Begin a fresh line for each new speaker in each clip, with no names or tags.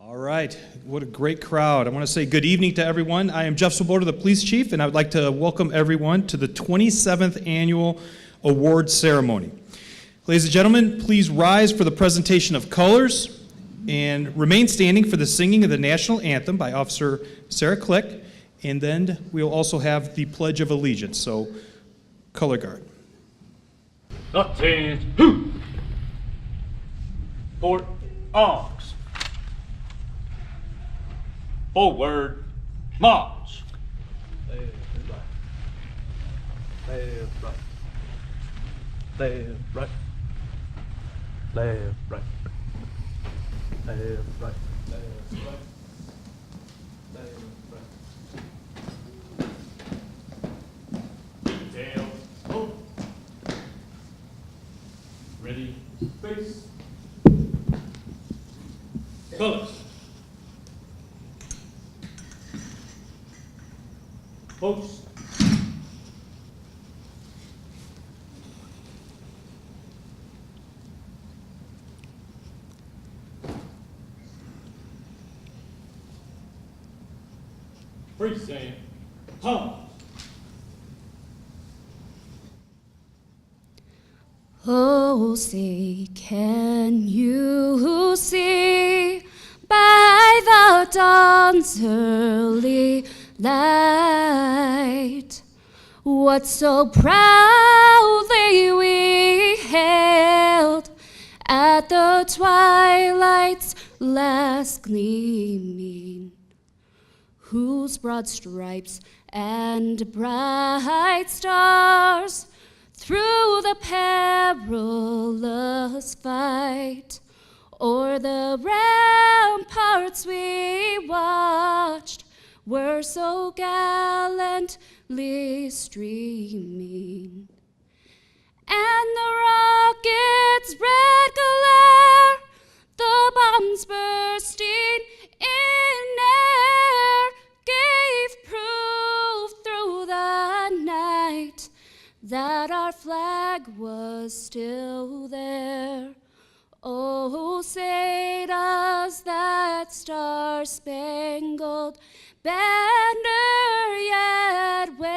All right, what a great crowd. I want to say good evening to everyone. I am Jeff Swoboda, the police chief, and I would like to welcome everyone to the 27th Annual Award Ceremony. Ladies and gentlemen, please rise for the presentation of colors and remain standing for the singing of the national anthem by Officer Sarah Click, and then we'll also have the Pledge of Allegiance, so color guard.
Up and who? Port arms. Forward march. Left, right. Left, right. Left, right. Left, right. Left, right. Left, right. Details. Oh. Ready. Face. Colors. Post. Freestyle. Hum.
Oh, say, can you see by the dawn's early light what so proudly we hailed at the twilight's last gleaming, whose broad stripes and bright stars through the perilous fight o'er the ramparts we watched were so gallantly streaming. And the rocket's red glare, the bombs bursting in air, gave proof through the night that our flag was still there. Oh, say does that star-spangled banner yet wave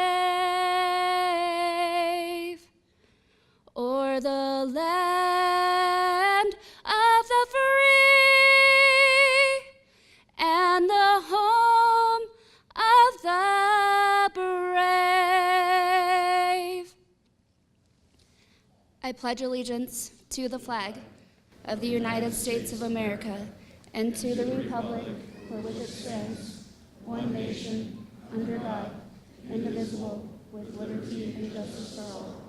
o'er the land of the free and the home of the brave? I pledge allegiance to the flag of the United States of America and to the republic for which it stands, one nation, under God, indivisible, with liberty and justice for all.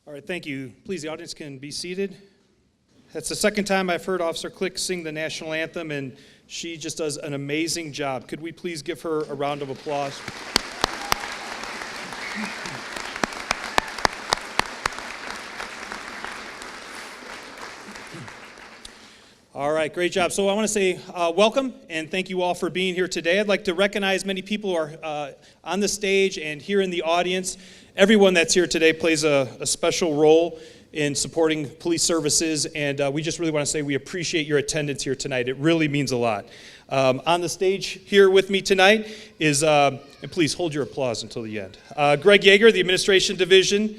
All right, thank you. Please, the audience can be seated. That's the second time I've heard Officer Click sing the national anthem, and she just does an amazing job. Could we please give her a round of applause? All right, great job. So I want to say welcome and thank you all for being here today. I'd like to recognize many people who are on the stage and here in the audience. Everyone that's here today plays a special role in supporting police services, and we just really want to say we appreciate your attendance here tonight. It really means a lot. On the stage here with me tonight is, and please hold your applause until the end, Greg Yeager, the Administration Division,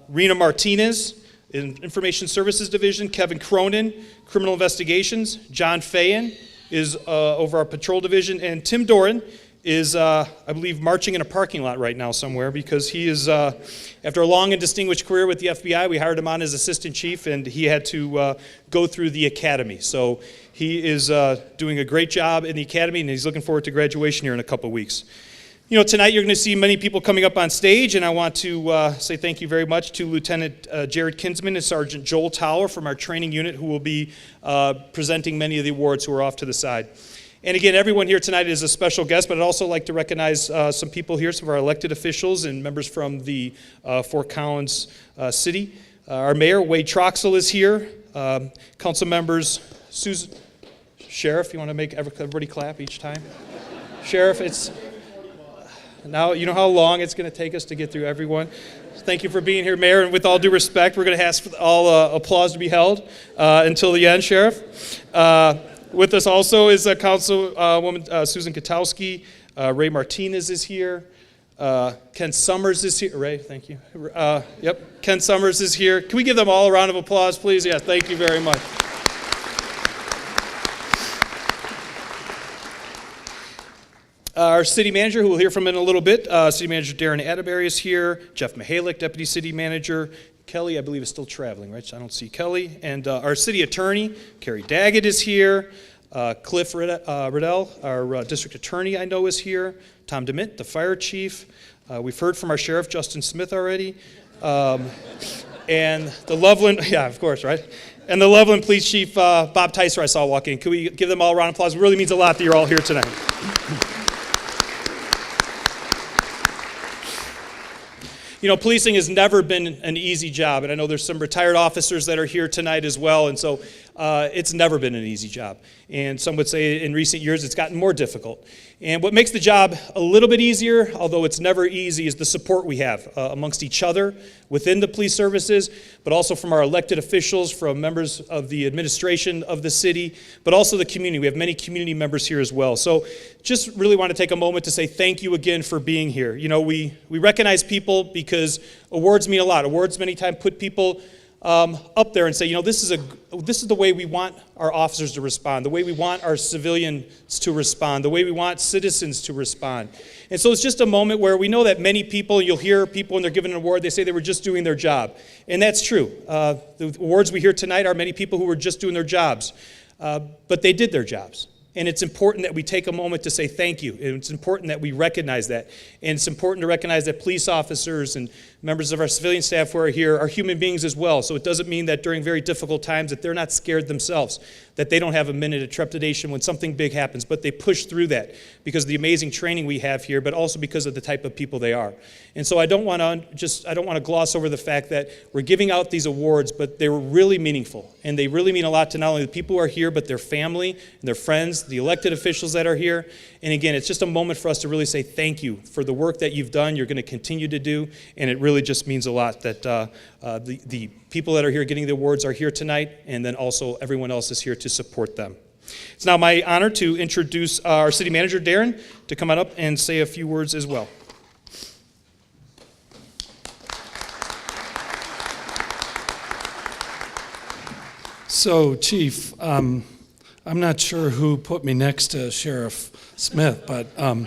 Rena Martinez, in Information Services Division, Kevin Cronin, Criminal Investigations, John Fayen is over our Patrol Division, and Tim Doran is, I believe, marching in a parking lot right now somewhere because he is, after a long and distinguished career with the FBI, we hired him on as Assistant Chief, and he had to go through the academy. So he is doing a great job in the academy, and he's looking forward to graduation here in a couple of weeks. You know, tonight you're going to see many people coming up on stage, and I want to say thank you very much to Lieutenant Jared Kinsman and Sergeant Joel Tower from our training unit who will be presenting many of the awards who are off to the side. And again, everyone here tonight is a special guest, but I'd also like to recognize some people here, some of our elected officials and members from the Fort Collins City. Our Mayor, Wade Troxel, is here. Council members, Susan, Sheriff, you want to make everybody clap each time? Sheriff, it's... Now, you know how long it's going to take us to get through everyone. Thank you for being here, Mayor, and with all due respect, we're going to ask for all applause to be held until the end, Sheriff. With us also is Councilwoman Susan Katowski. Ray Martinez is here. Ken Summers is here. Ray, thank you. Yep, Ken Summers is here. Can we give them all a round of applause, please? Yeah, thank you very much. Our city manager, who we'll hear from in a little bit, City Manager Darren Atterbury is here. Jeff Mihalik, Deputy City Manager. Kelly, I believe, is still traveling, right? So I don't see Kelly. And our city attorney, Carrie Daggett, is here. Cliff Riddell, our district attorney, I know, is here. Tom DeMint, the fire chief. We've heard from our sheriff, Justin Smith, already. And the Loveland, yeah, of course, right? And the Loveland Police Chief, Bob Tyser, I saw walk in. Can we give them all a round of applause? It really means a lot that you're all here tonight. You know, policing has never been an easy job, and I know there's some retired officers that are here tonight as well, and so it's never been an easy job. And some would say in recent years it's gotten more difficult. And what makes the job a little bit easier, although it's never easy, is the support we have amongst each other within the police services, but also from our elected officials, from members of the administration of the city, but also the community. We have many community members here as well. So just really want to take a moment to say thank you again for being here. You know, we recognize people because awards mean a lot. Awards many times put people up there and say, you know, this is the way we want our officers to respond, the way we want our civilians to respond, the way we want citizens to respond. And so it's just a moment where we know that many people, you'll hear people when they're given an award, they say they were just doing their job. And that's true. The awards we hear tonight are many people who were just doing their jobs. But they did their jobs. And it's important that we take a moment to say thank you. And it's important that we recognize that. And it's important to recognize that police officers and members of our civilian staff who are here are human beings as well. So it doesn't mean that during very difficult times that they're not scared themselves, that they don't have a minute of trepidation when something big happens, but they push through that because of the amazing training we have here, but also because of the type of people they are. And so I don't want to gloss over the fact that we're giving out these awards, but they were really meaningful. And they really mean a lot to not only the people who are here, but their family and their friends, the elected officials that are here. And again, it's just a moment for us to really say thank you for the work that you've done, you're going to continue to do, and it really just means a lot that the people that are here getting the awards are here tonight, and then also everyone else is here to support them. It's now my honor to introduce our city manager, Darren, to come on up and say a few words as well.
So, Chief, I'm not sure who put me next to Sheriff Smith, but I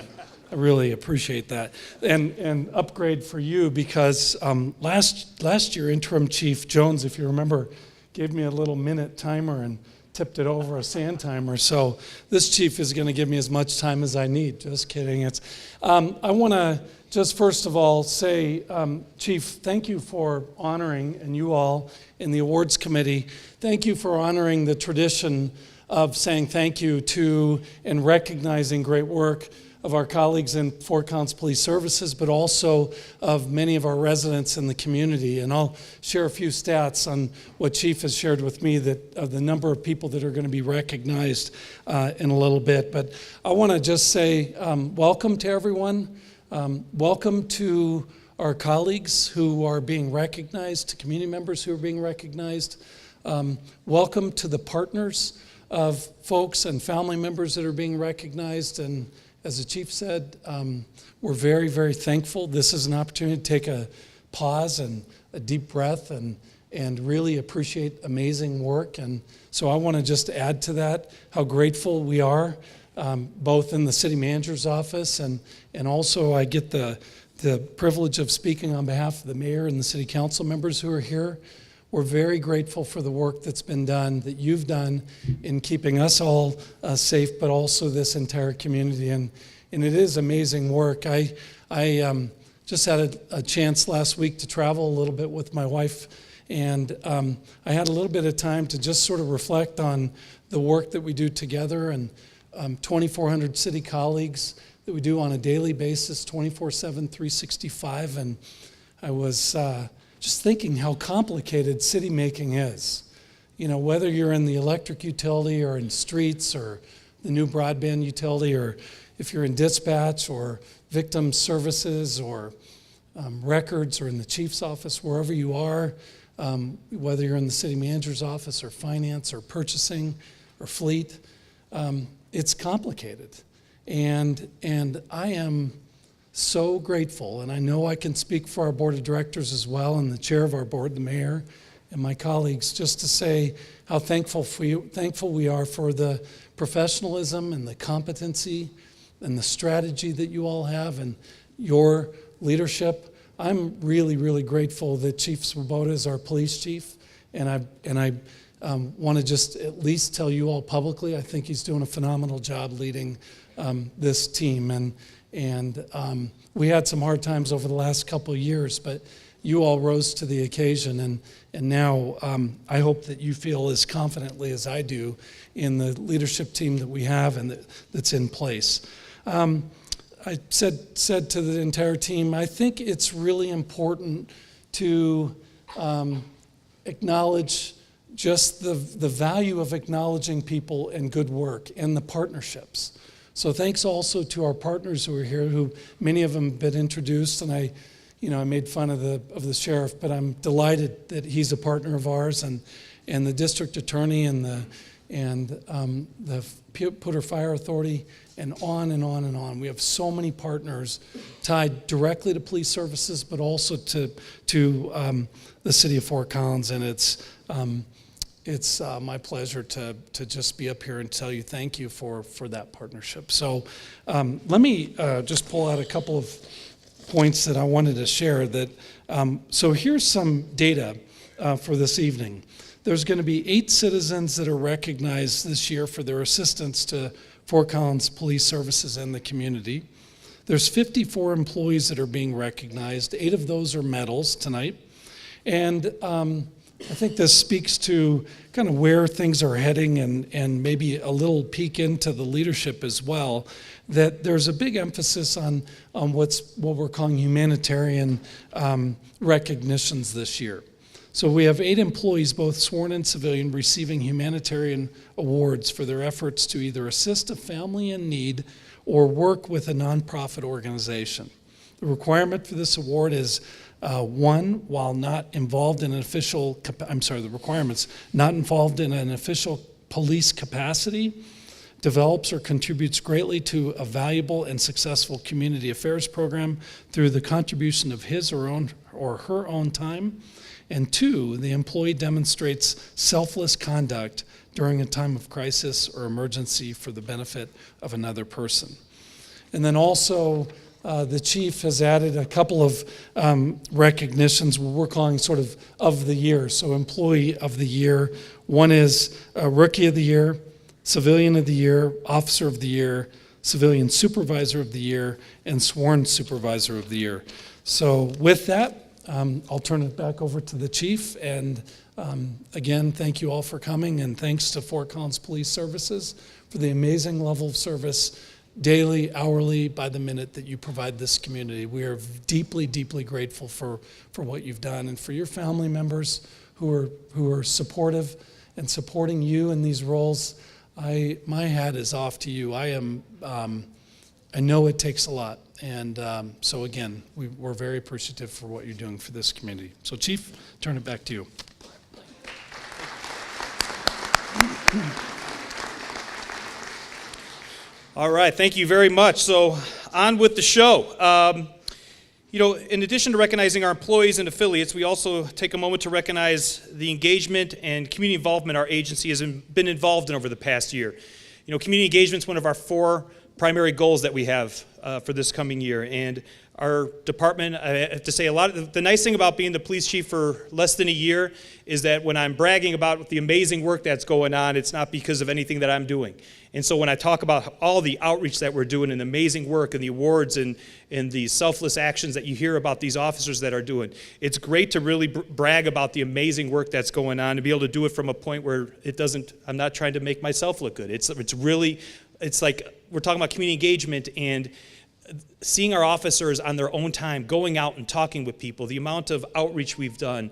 really appreciate that. And upgrade for you because last year, Interim Chief Jones, if you remember, gave me a little minute timer and tipped it over a sand timer. So this chief is going to give me as much time as I need. Just kidding. I want to just first of all say, Chief, thank you for honoring, and you all in the awards committee, thank you for honoring the tradition of saying thank you to and recognizing great work of our colleagues in Fort Collins Police Services, but also of many of our residents in the community. And I'll share a few stats on what Chief has shared with me of the number of people that are going to be recognized in a little bit. But I want to just say welcome to everyone. Welcome to our colleagues who are being recognized, to community members who are being recognized. Welcome to the partners of folks and family members that are being recognized. And as the chief said, we're very, very thankful. This is an opportunity to take a pause and a deep breath and really appreciate amazing work. And so I want to just add to that how grateful we are, both in the city manager's office and also I get the privilege of speaking on behalf of the mayor and the city council members who are here. We're very grateful for the work that's been done, that you've done in keeping us all safe, but also this entire community. And it is amazing work. I just had a chance last week to travel a little bit with my wife, and I had a little bit of time to just sort of reflect on the work that we do together and 2,400 city colleagues that we do on a daily basis, 24/7, 365. And I was just thinking how complicated city making is. You know, whether you're in the electric utility or in streets or the new broadband utility, or if you're in dispatch or victim services or records or in the chief's office, wherever you are, whether you're in the city manager's office or finance or purchasing or fleet, it's complicated. And I am so grateful, and I know I can speak for our board of directors as well, and the chair of our board, the mayor, and my colleagues, just to say how thankful we are for the professionalism and the competency and the strategy that you all have and your leadership. I'm really, really grateful that Chief Swoboda is our police chief, and I want to just at least tell you all publicly, I think he's doing a phenomenal job leading this team. And we had some hard times over the last couple of years, but you all rose to the occasion, and now I hope that you feel as confidently as I do in the leadership team that we have and that's in place. I said to the entire team, I think it's really important to acknowledge just the value of acknowledging people and good work and the partnerships. So thanks also to our partners who are here, who many of them have been introduced, and I made fun of the sheriff, but I'm delighted that he's a partner of ours, and the district attorney and the Putter Fire Authority, and on and on and on. We have so many partners tied directly to police services, but also to the city of Fort Collins, and it's my pleasure to just be up here and tell you thank you for that partnership. So let me just pull out a couple of points that I wanted to share. So here's some data for this evening. There's going to be 8 citizens that are recognized this year for their assistance to Fort Collins Police Services and the community. There's 54 employees that are being recognized. 8 of those are medals tonight. And I think this speaks to kind of where things are heading and maybe a little peek into the leadership as well, that there's a big emphasis on what we're calling humanitarian recognitions this year. So we have 8 employees, both sworn and civilian, receiving humanitarian awards for their efforts to either assist a family in need or work with a nonprofit organization. The requirement for this award is one, while not involved in an official, the requirements, not involved in an official police capacity, develops or contributes greatly to a valuable and successful community affairs program through the contribution of his or her own time. And 2, the employee demonstrates selfless conduct during a time of crisis or emergency for the benefit of another person. And then also, the chief has added a couple of recognitions we're calling sort of the year. So employee of the year. One is rookie of the year, civilian of the year, officer of the year, civilian supervisor of the year, and sworn supervisor of the year. So with that, I'll turn it back over to the chief. And again, thank you all for coming, and thanks to Fort Collins Police Services for the amazing level of service daily, hourly, by the minute that you provide this community. We are deeply, deeply grateful for what you've done, and for your family members who are supportive and supporting you in these roles. My hat is off to you. I know it takes a lot, and so again, we're very appreciative for what you're doing for this community. So Chief, turn it back to you.
All right, thank you very much. So on with the show. In addition to recognizing our employees and affiliates, we also take a moment to recognize the engagement and community involvement our agency has been involved in over the past year. Community engagement is one of our 4 primary goals that we have for this coming year. And our department, I have to say, the nice thing about being the police chief for less than a year is that when I'm bragging about the amazing work that's going on, it's not because of anything that I'm doing. And so when I talk about all the outreach that we're doing and the amazing work and the awards and the selfless actions that you hear about these officers that are doing, it's great to really brag about the amazing work that's going on and be able to do it from a point where I'm not trying to make myself look good. It's like we're talking about community engagement, and seeing our officers on their own time, going out and talking with people, the amount of outreach we've done,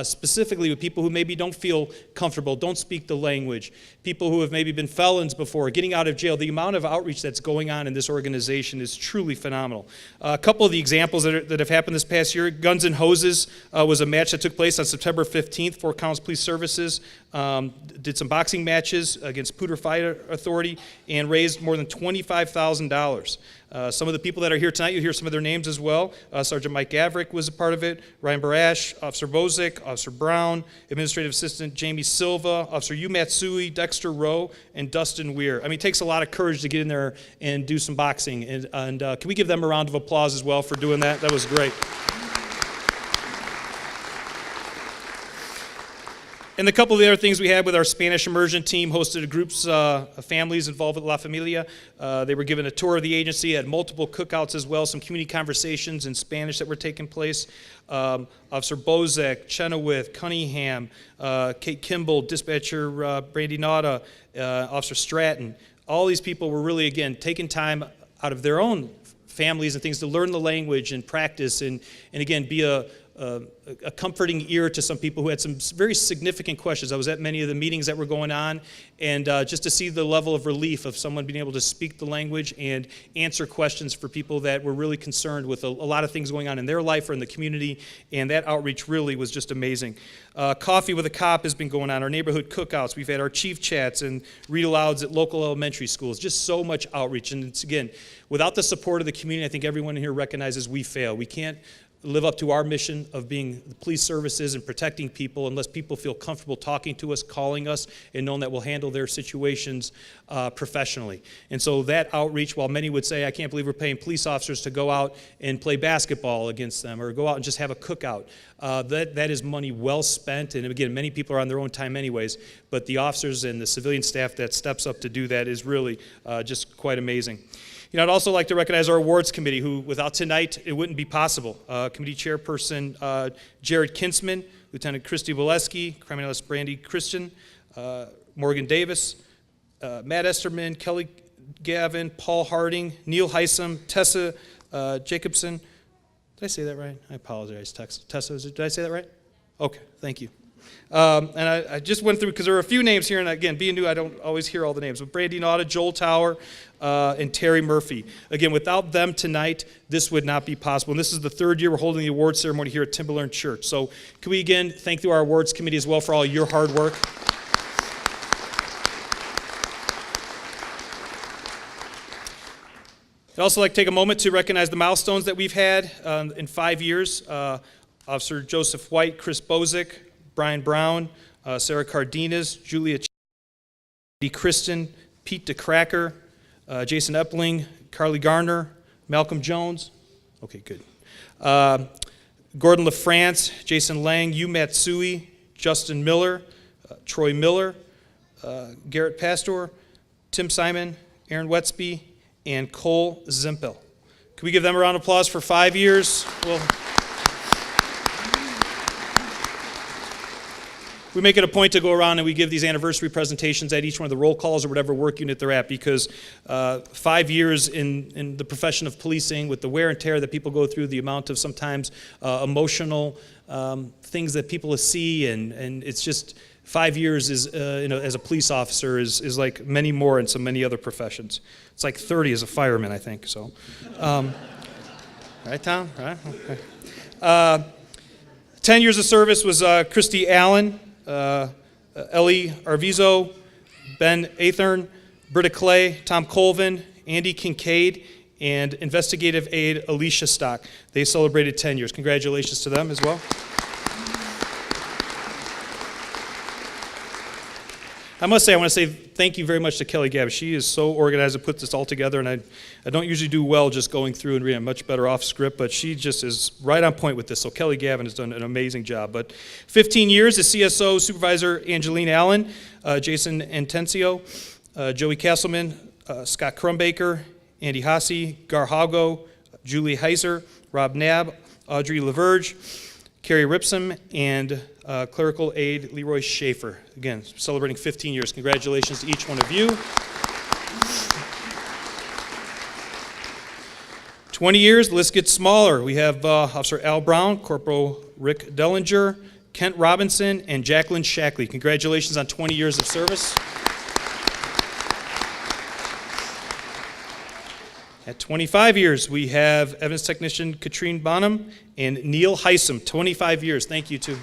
specifically with people who maybe don't feel comfortable, don't speak the language, people who have maybe been felons before, getting out of jail, the amount of outreach that's going on in this organization is truly phenomenal. A couple of the examples that have happened this past year, Guns and Hoses was a match that took place on September 15th. Fort Collins Police Services did some boxing matches against Poudre Fire Authority and raised more than $25,000. Some of the people that are here tonight, you'll hear some of their names as well. Sergeant Mike Gavrick was a part of it, Ryan Barash, Officer Bozick, Officer Brown, Administrative Assistant Jamie Silva, Officer Yu Matsui, Dexter Rowe, and Dustin Weir. I mean, it takes a lot of courage to get in there and do some boxing. And can we give them a round of applause as well for doing that? That was great. And a couple of the other things we had with our Spanish immersion team, hosted groups of families involved with La Familia. They were given a tour of the agency, had multiple cookouts as well, some community conversations in Spanish that were taking place. Officer Bozek, Chenoweth, Cunningham, Kate Kimball, Dispatcher Brandy Nauta, Officer Stratton. All these people were really, again, taking time out of their own families and things to learn the language and practice and again, be a comforting ear to some people who had some very significant questions. I was at many of the meetings that were going on, and just to see the level of relief of someone being able to speak the language and answer questions for people that were really concerned with a lot of things going on in their life or in the community, and that outreach really was just amazing. Coffee with a Cop has been going on, our neighborhood cookouts. We've had our chief chats and read-alouds at local elementary schools. Just so much outreach, and it's, again, without the support of the community, I think everyone here recognizes we fail. We can't live up to our mission of being the police services and protecting people unless people feel comfortable talking to us, calling us, and knowing that we'll handle their situations professionally. And so that outreach, while many would say, I can't believe we're paying police officers to go out and play basketball against them or go out and just have a cookout, that is money well spent. And again, many people are on their own time anyways, but the officers and the civilian staff that steps up to do that is really just quite amazing. You know, I'd also like to recognize our awards committee, who without tonight, it wouldn't be possible. Committee chairperson Jared Kinsman, Lieutenant Christy Waleski, Criminalist Brandy Christian, Morgan Davis, Matt Esterman, Kelly Gavin, Paul Harding, Neil Heisem, Tessa Jacobson. Did I say that right? I apologize, Tessa. Did I say that right? Okay, thank you. And I just went through, because there are a few names here, and again, being new, I don't always hear all the names, but Brandy Nauta, Joel Tower, and Terry Murphy. Again, without them tonight, this would not be possible. And this is the third year we're holding the awards ceremony here at Timberland Church. So can we again thank our awards committee as well for all your hard work. I'd also like to take a moment to recognize the milestones that we've had in 5 years. Officer Joseph White, Chris Bozick, Brian Brown, Sarah Cardenas, Julia Kristen, Pete DeCracker, Jason Epling, Carly Garner, Malcolm Jones. Okay, good. Gordon LaFrance, Jason Lang, Yu Matsui, Justin Miller, Troy Miller, Garrett Pastor, Tim Simon, Aaron Wetsby, and Cole Zimpel. Can we give them a round of applause for 5 years? We make it a point to go around and we give these anniversary presentations at each one of the roll calls or whatever work unit they're at, because 5 years in the profession of policing, with the wear and tear that people go through, the amount of sometimes emotional things that people see, and it's just 5 years is, as a police officer is like many more in so many other professions. It's like 30 as a fireman, I think. So, right, Tom? Right? Okay. 10 years of service was Christy Allen, Ellie Arvizo, Ben Athern, Britta Clay, Tom Colvin, Andy Kincaid, and investigative aide Alicia Stock. They celebrated 10 years. Congratulations to them as well. I must say, I want to say thank you very much to Kelly Gavin. She is so organized and puts this all together, and I don't usually do well just going through and reading. I'm much better off script, but she just is right on point with this. So Kelly Gavin has done an amazing job. But 15 years as CSO Supervisor Angeline Allen, Jason Antencio, Joey Castleman, Scott Crumbaker, Andy Hasse, Gar Hago, Julie Heiser, Rob Nab, Audrey LaVerge, Carrie Ripsum, and clerical aide Leroy Schaefer. Again, celebrating 15 years. Congratulations to each one of you. 20 years, the list gets smaller. We have Officer Al Brown, Corporal Rick Dellinger, Kent Robinson, and Jacqueline Shackley. Congratulations on 20 years of service. At 25 years, we have Evidence Technician Katrine Bonham and Neil Heisem, 25 years. Thank you, too.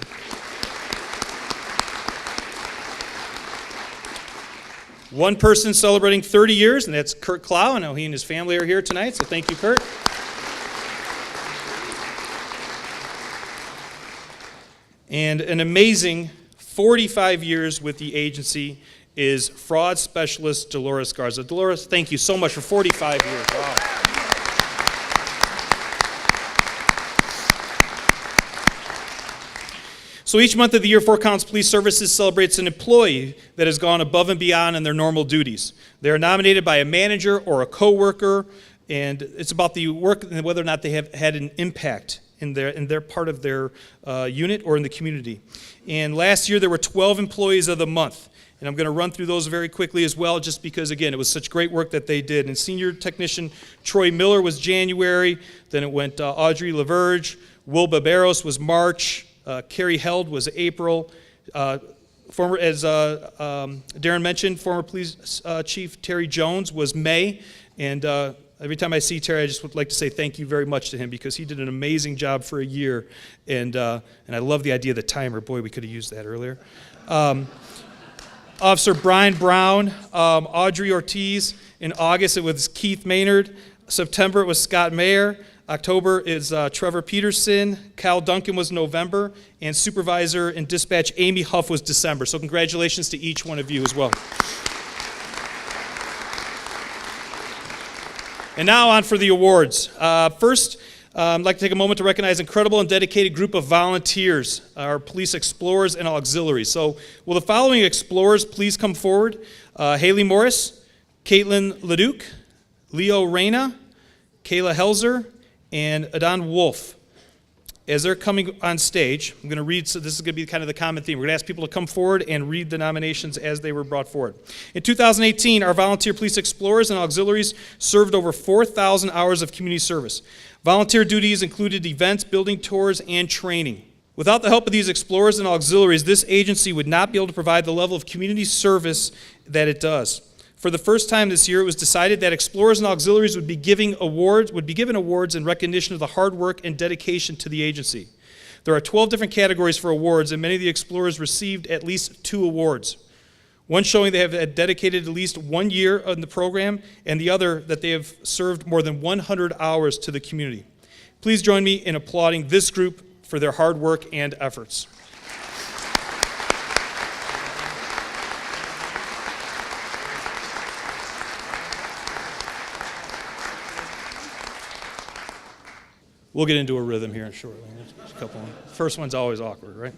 One person celebrating 30 years, and that's Kurt Clow. I know he and his family are here tonight, so thank you, Kurt. And an amazing 45 years with the agency is fraud specialist Dolores Garza. Dolores, thank you so much for 45 years. Wow. So each month of the year, Fort Collins Police Services celebrates an employee that has gone above and beyond in their normal duties. They are nominated by a manager or a coworker, and it's about the work and whether or not they have had an impact in their part of their unit or in the community. And last year, there were 12 employees of the month. And I'm going to run through those very quickly as well, just because, again, it was such great work that they did. And Senior Technician Troy Miller was January. Then it went Audrey LaVerge. Will Barberos was March. Carrie Held was April. Former, as Darren mentioned, former Police Chief Terry Jones was May. And every time I see Terry, I just would like to say thank you very much to him, because he did an amazing job for a year. And I love the idea of the timer. Boy, we could have used that earlier. Officer Brian Brown, Audrey Ortiz. In August, it was Keith Maynard. September, it was Scott Mayer. October is Trevor Peterson. Kyle Duncan was November. And Supervisor and Dispatch Amy Huff was December. So congratulations to each one of you as well. And now on for the awards. First, I'd like to take a moment to recognize an incredible and dedicated group of volunteers, our police explorers and auxiliaries. So will the following explorers please come forward? Haley Morris, Caitlin Leduc, Leo Reyna, Kayla Helzer, and Adon Wolf. As they're coming on stage, I'm going to read, so this is going to be kind of the common theme. We're going to ask people to come forward and read the nominations as they were brought forward. In 2018, our volunteer police explorers and auxiliaries served over 4,000 hours of community service. Volunteer duties included events, building tours, and training. Without the help of these explorers and auxiliaries, this agency would not be able to provide the level of community service that it does. For the first time this year, it was decided that explorers and auxiliaries would be given awards in recognition of the hard work and dedication to the agency. There are 12 different categories for awards, and many of the explorers received at least 2 awards. One showing they have dedicated at least 1 year on the program, and the other that they have served more than 100 hours to the community. Please join me in applauding this group for their hard work and efforts. We'll get into a rhythm here shortly. There's a couple. First one's always awkward, right?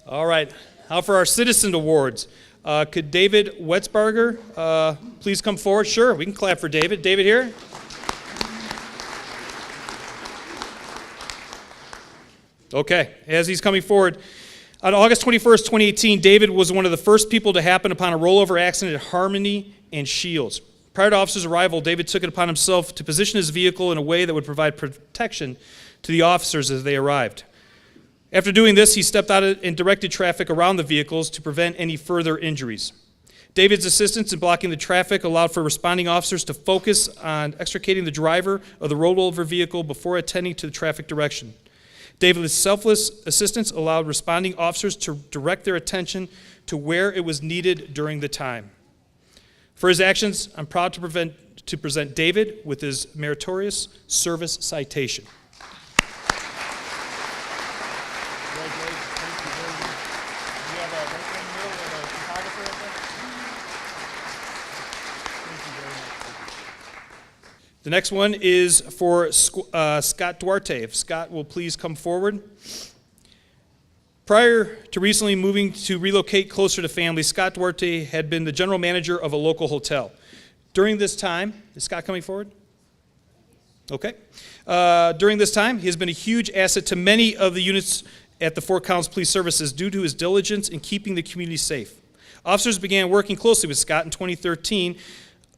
All right. Now for our Citizen Awards. Could David Wetzbarger please come forward? Sure, we can clap for David. David here? Okay, as he's coming forward. On August 21st, 2018, David was one of the first people to happen upon a rollover accident at Harmony and Shields. Prior to officers' arrival, David took it upon himself to position his vehicle in a way that would provide protection to the officers as they arrived. After doing this, he stepped out and directed traffic around the vehicles to prevent any further injuries. David's assistance in blocking the traffic allowed for responding officers to focus on extricating the driver of the rollover vehicle before attending to the traffic direction. David's selfless assistance allowed responding officers to direct their attention to where it was needed during the time. For his actions, I'm proud to present David with his meritorious service citation. The next one is for Scott Duarte. If Scott will please come forward. Prior to recently moving to relocate closer to family, Scott Duarte had been the general manager of a local hotel. During this time, is Scott coming forward? Okay. During this time, he has been a huge asset to many of the units at the Fort Collins Police Services due to his diligence in keeping the community safe. Officers began working closely with Scott in 2013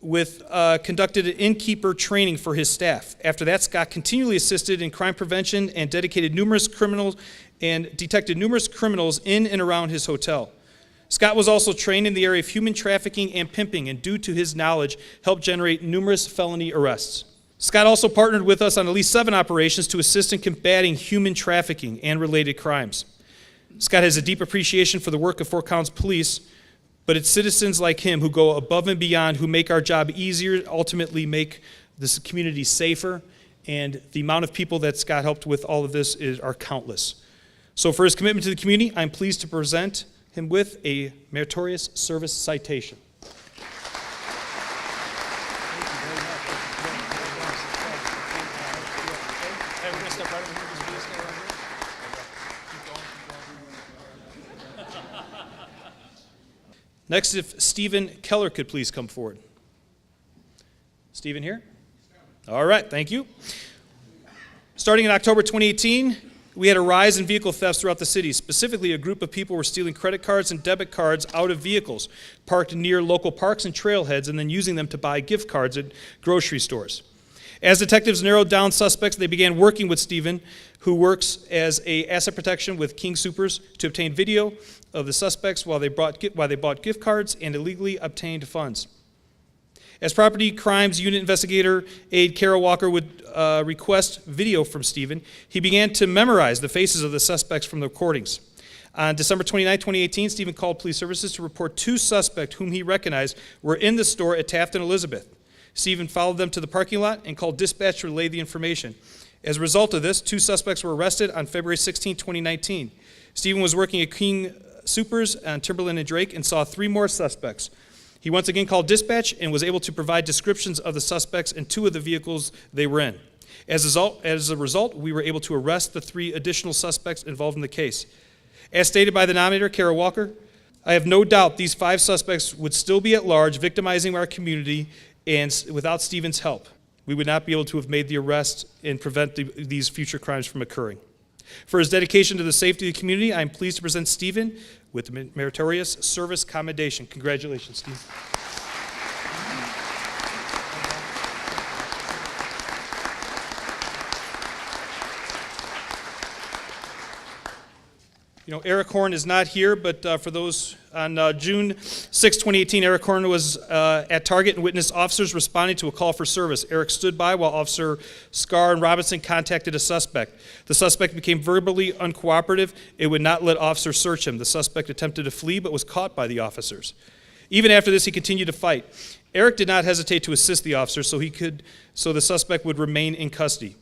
conducted an innkeeper training for his staff. After that, Scott continually assisted in crime prevention and detected numerous criminals in and around his hotel. Scott was also trained in the area of human trafficking and pimping, and due to his knowledge, helped generate numerous felony arrests. Scott also partnered with us on at least 7 operations to assist in combating human trafficking and related crimes. Scott has a deep appreciation for the work of Fort Collins Police, but it's citizens like him who go above and beyond, who make our job easier, ultimately make this community safer, and the amount of people that Scott helped with all of this are countless. So for his commitment to the community, I'm pleased to present him with a meritorious service citation. Next, if Stephen Keller could please come forward. Stephen here? All right, thank you. Starting in October 2018, we had a rise in vehicle thefts throughout the city. Specifically, a group of people were stealing credit cards and debit cards out of vehicles parked near local parks and trailheads and then using them to buy gift cards at grocery stores. As detectives narrowed down suspects, they began working with Stephen, who works as an asset protection with King Soopers, to obtain video of the suspects while they bought gift cards and illegally obtained funds. As Property Crimes Unit Investigator Aide Kara Walker would request video from Stephen, he began to memorize the faces of the suspects from the recordings. On December 29, 2018, Stephen called police services to report 2 suspects whom he recognized were in the store at Taft and Elizabeth. Stephen followed them to the parking lot and called dispatch to relay the information. As a result of this, 2 suspects were arrested on February 16, 2019. Stephen was working at King Soopers on Timberland and Drake and saw 3 more suspects. He once again called dispatch and was able to provide descriptions of the suspects and 2 of the vehicles they were in. As a result, we were able to arrest the 3 additional suspects involved in the case. As stated by the nominator, Kara Walker, I have no doubt these 5 suspects would still be at large, victimizing our community, and without Stephen's help, we would not be able to have made the arrest and prevent these future crimes from occurring. For his dedication to the safety of the community, I am pleased to present Stephen with the Meritorious Service Commendation. Congratulations, Steve. You know, Eric Horn is not here, but for those on June 6, 2018, Eric Horn was at Target and witnessed officers responding to a call for service. Eric stood by while Officer Scar and Robinson contacted a suspect. The suspect became verbally uncooperative and would not let officers search him. The suspect attempted to flee but was caught by the officers. Even after this, he continued to fight. Eric did not hesitate to assist the officers so the suspect would remain in custody.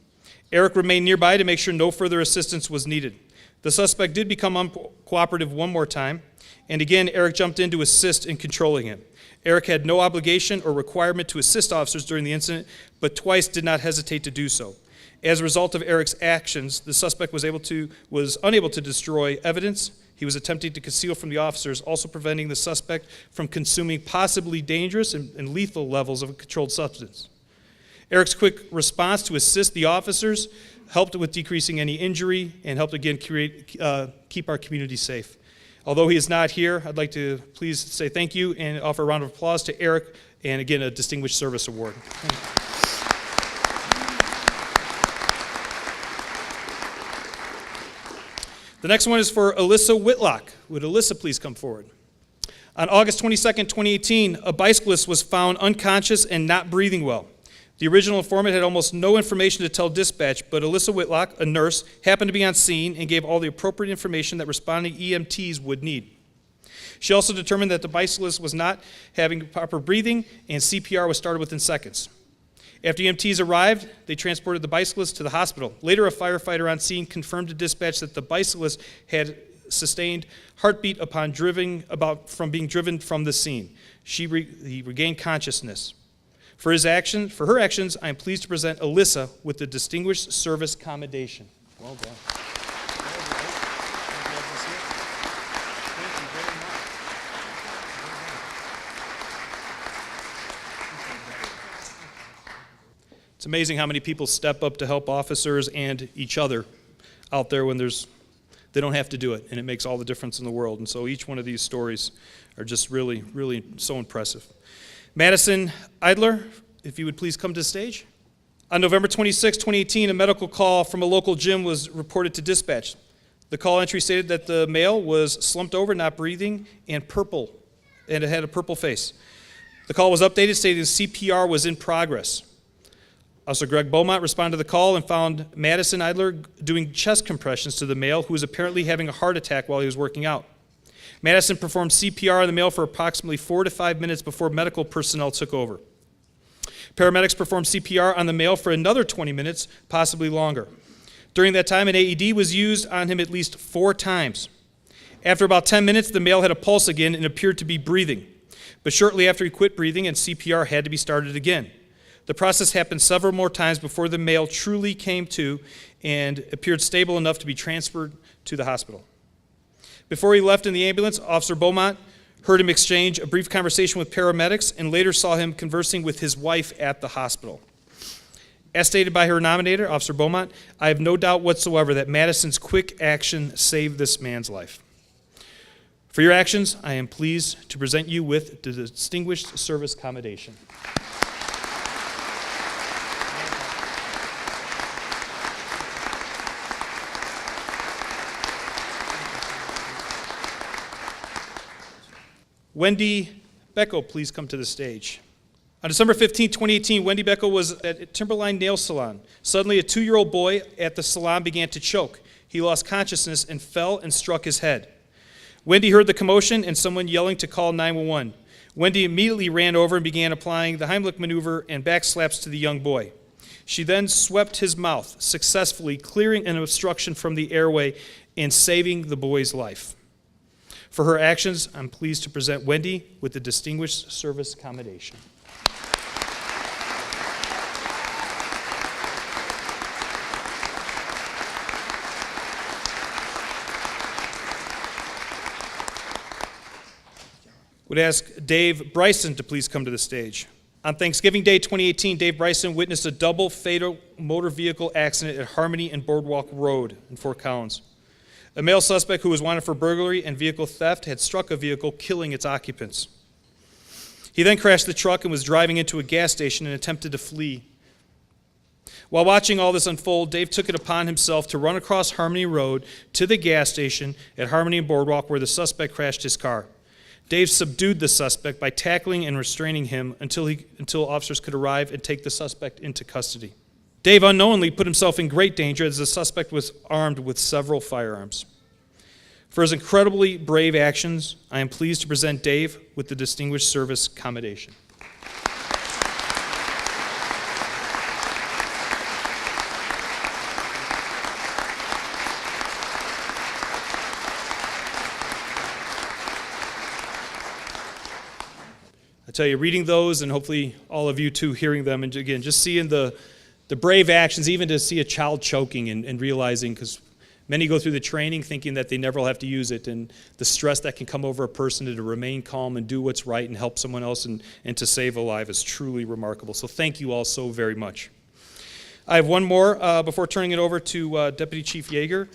Eric remained nearby to make sure no further assistance was needed. The suspect did become uncooperative one more time, and again, Eric jumped in to assist in controlling him. Eric had no obligation or requirement to assist officers during the incident, but twice did not hesitate to do so. As a result of Eric's actions, the suspect was unable to destroy evidence. He was attempting to conceal from the officers, also preventing the suspect from consuming possibly dangerous and lethal levels of a controlled substance. Eric's quick response to assist the officers helped with decreasing any injury and helped again keep our community safe. Although he is not here, I'd like to please say thank you and offer a round of applause to Eric, and again, a Distinguished Service Award. The next one is for Alyssa Whitlock. Would Alyssa please come forward? On August 22nd, 2018, a bicyclist was found unconscious and not breathing well. The original informant had almost no information to tell dispatch, but Alyssa Whitlock, a nurse, happened to be on scene and gave all the appropriate information that responding EMTs would need. She also determined that the bicyclist was not having proper breathing, and CPR was started within seconds. After EMTs arrived, they transported the bicyclist to the hospital. Later, a firefighter on scene confirmed to dispatch that the bicyclist had sustained heartbeat upon from being driven from the scene. He regained consciousness. For her actions, I am pleased to present Alyssa with the Distinguished Service Commendation. Well done. It's amazing how many people step up to help officers and each other out there when they don't have to do it, and it makes all the difference in the world. And so each one of these stories are just really, really so impressive. Madison Idler, if you would please come to the stage. On November 26, 2018, a medical call from a local gym was reported to dispatch. The call entry stated that the male was slumped over, not breathing, and purple, and it had a purple face. The call was updated, stating CPR was in progress. Officer Greg Beaumont responded to the call and found Madison Idler doing chest compressions to the male, who was apparently having a heart attack while he was working out. Madison performed CPR on the male for approximately 4 to 5 minutes before medical personnel took over. Paramedics performed CPR on the male for another 20 minutes, possibly longer. During that time, an AED was used on him at least 4 times. After about 10 minutes, the male had a pulse again and appeared to be breathing. But shortly after he quit breathing, and CPR had to be started again. The process happened several more times before the male truly came to and appeared stable enough to be transferred to the hospital. Before he left in the ambulance, Officer Beaumont heard him exchange a brief conversation with paramedics and later saw him conversing with his wife at the hospital. As stated by her nominator, Officer Beaumont, I have no doubt whatsoever that Madison's quick action saved this man's life. For your actions, I am pleased to present you with the Distinguished Service Commendation. Wendy Becko, please come to the stage. On December 15, 2018, Wendy Becko was at Timberline Nail Salon. Suddenly, a 2-year-old boy at the salon began to choke. He lost consciousness and fell and struck his head. Wendy heard the commotion and someone yelling to call 911. Wendy immediately ran over and began applying the Heimlich maneuver and back slaps to the young boy. She then swept his mouth, successfully clearing an obstruction from the airway and saving the boy's life. For her actions, I'm pleased to present Wendy with the Distinguished Service Commendation. Would ask Dave Bryson to please come to the stage. On Thanksgiving Day 2018, Dave Bryson witnessed a double fatal motor vehicle accident at Harmony and Boardwalk Road in Fort Collins. A male suspect who was wanted for burglary and vehicle theft had struck a vehicle, killing its occupants. He then crashed the truck and was driving into a gas station and attempted to flee. While watching all this unfold, Dave took it upon himself to run across Harmony Road to the gas station at Harmony and Boardwalk where the suspect crashed his car. Dave subdued the suspect by tackling and restraining him until officers could arrive and take the suspect into custody. Dave unknowingly put himself in great danger as the suspect was armed with several firearms. For his incredibly brave actions, I am pleased to present Dave with the Distinguished Service Commendation. I tell you, reading those, and hopefully all of you too hearing them, and again, just seeing the brave actions, even to see a child choking and realizing, because many go through the training thinking that they never will have to use it, and the stress that can come over a person to remain calm and do what's right and help someone else and to save a life is truly remarkable. So thank you all so very much. I have one more before turning it over to Deputy Chief Yeager.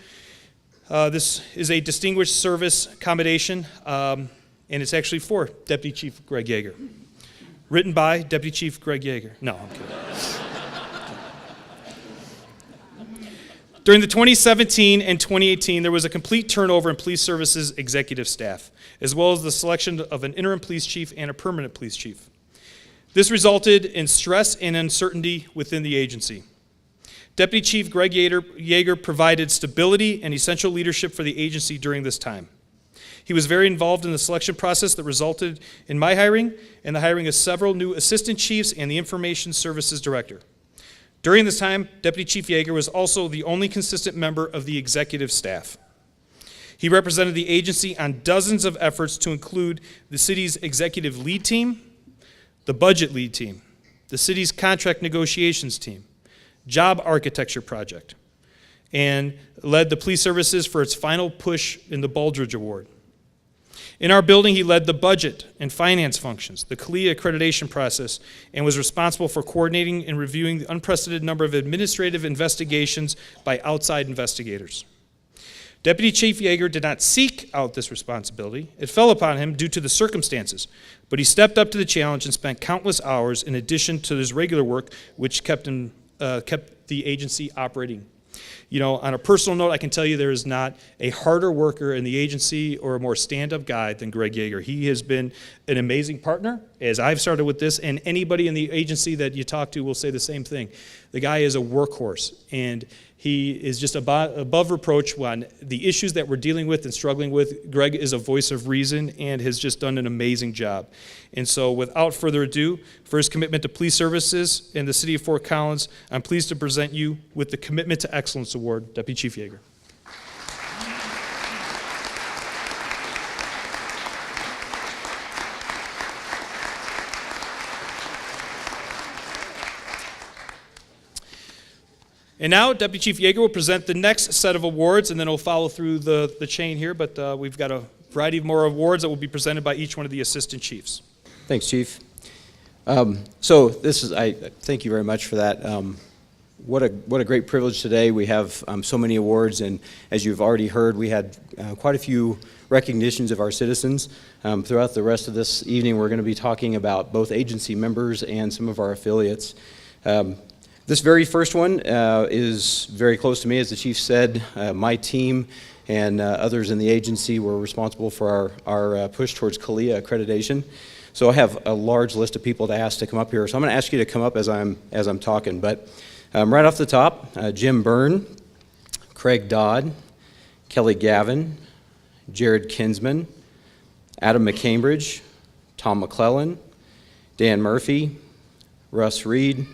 This is a Distinguished Service Commendation, and it's actually for Deputy Chief Greg Yeager. Written by Deputy Chief Greg Yeager. No, I'm kidding. During the 2017 and 2018, there was a complete turnover in police services executive staff, as well as the selection of an interim police chief and a permanent police chief. This resulted in stress and uncertainty within the agency. Deputy Chief Greg Yeager provided stability and essential leadership for the agency during this time. He was very involved in the selection process that resulted in my hiring and the hiring of several new assistant chiefs and the information services director. During this time, Deputy Chief Yeager was also the only consistent member of the executive staff. He represented the agency on dozens of efforts to include the city's executive lead team, the budget lead team, the city's contract negotiations team, job architecture project, and led the police services for its final push in the Baldridge Award. In our building, he led the budget and finance functions, the CALIA accreditation process, and was responsible for coordinating and reviewing the unprecedented number of administrative investigations by outside investigators. Deputy Chief Yeager did not seek out this responsibility. It fell upon him due to the circumstances, but he stepped up to the challenge and spent countless hours in addition to his regular work, which kept the agency operating. You know, on a personal note, I can tell you there is not a harder worker in the agency or a more stand-up guy than Greg Yeager. He has been an amazing partner as I've started with this, and anybody in the agency that you talk to will say the same thing. The guy is a workhorse, and he is just above reproach on the issues that we're dealing with and struggling with. Greg is a voice of reason and has just done an amazing job. And so without further ado, for his commitment to police services in the city of Fort Collins, I'm pleased to present you with the Commitment to Excellence Award, Deputy Chief Yeager. And now, Deputy Chief Yeager will present the next set of awards, and then we'll follow through the chain here, but we've got a variety of more awards that will be presented by each one of the assistant chiefs.
Thanks, Chief. So this is, I thank you very much for that. What a great privilege today. We have so many awards, and as you've already heard, we had quite a few recognitions of our citizens. Throughout the rest of this evening, we're going to be talking about both agency members and some of our affiliates. This very first one is very close to me. As the chief said, my team and others in the agency were responsible for our push towards CALIA accreditation. So I have a large list of people to ask to come up here. So I'm going to ask you to come up as I'm talking. But right off the top, Jim Byrne, Craig Dodd, Kelly Gavin, Jared Kinsman, Adam McCambridge, Tom McClellan, Dan Murphy, Russ Reed,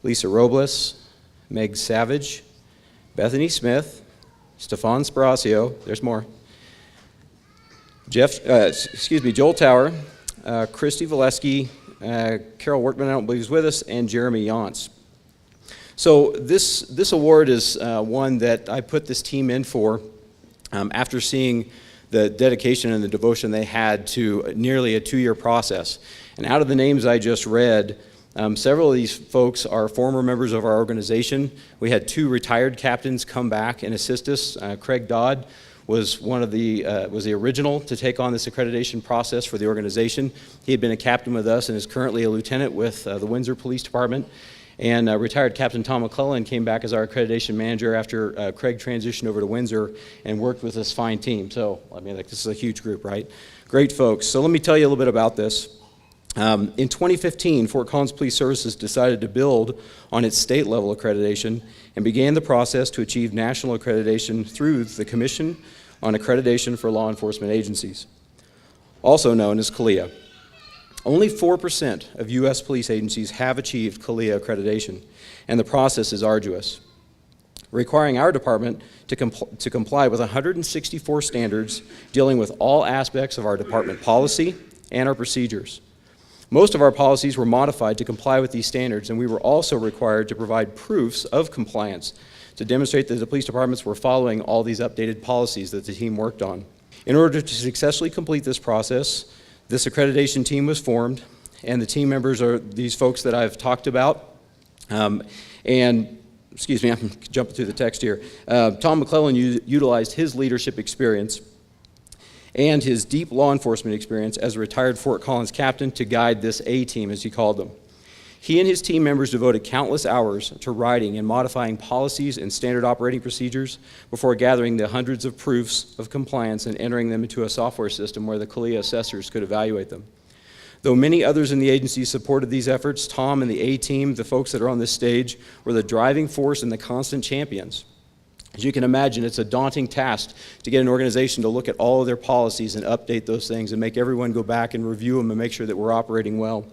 Lisa Robles, Meg Savage, Bethany Smith, Stefan Sparacio, there's more, Joel Tower, Christy Valesky, Carol Workman, I don't believe is with us, and Jeremy Yonts. So this award is one that I put this team in for after seeing the dedication and the devotion they had to nearly a 2-year process. And out of the names I just read, several of these folks are former members of our organization. We had 2 retired captains come back and assist us. Craig Dodd was was the original to take on this accreditation process for the organization. He had been a captain with us and is currently a lieutenant with the Windsor Police Department. And retired Captain Tom McClellan came back as our accreditation manager after Craig transitioned over to Windsor and worked with this fine team. So, I mean, this is a huge group, right? Great folks. So let me tell you a little bit about this. In 2015, Fort Collins Police Services decided to build on its state-level accreditation and began the process to achieve national accreditation through the Commission on Accreditation for Law Enforcement Agencies, also known as CALIA. Only 4% of U.S. police agencies have achieved CALIA accreditation, and the process is arduous, requiring our department to comply with 164 standards dealing with all aspects of our department policy and our procedures. Most of our policies were modified to comply with these standards, and we were also required to provide proofs of compliance to demonstrate that the police departments were following all these updated policies that the team worked on. In order to successfully complete this process, this accreditation team was formed, and the team members are these folks that I've talked about. Excuse me, I'm jumping through the text here. Tom McClellan utilized his leadership experience and his deep law enforcement experience as a retired Fort Collins captain to guide this A-team, as he called them. He and his team members devoted countless hours to writing and modifying policies and standard operating procedures before gathering the hundreds of proofs of compliance and entering them into a software system where the CALIA assessors could evaluate them. Though many others in the agency supported these efforts, Tom and the A-team, the folks that are on this stage, were the driving force and the constant champions. As you can imagine, it's a daunting task to get an organization to look at all of their policies and update those things and make everyone go back and review them and make sure that we're operating well.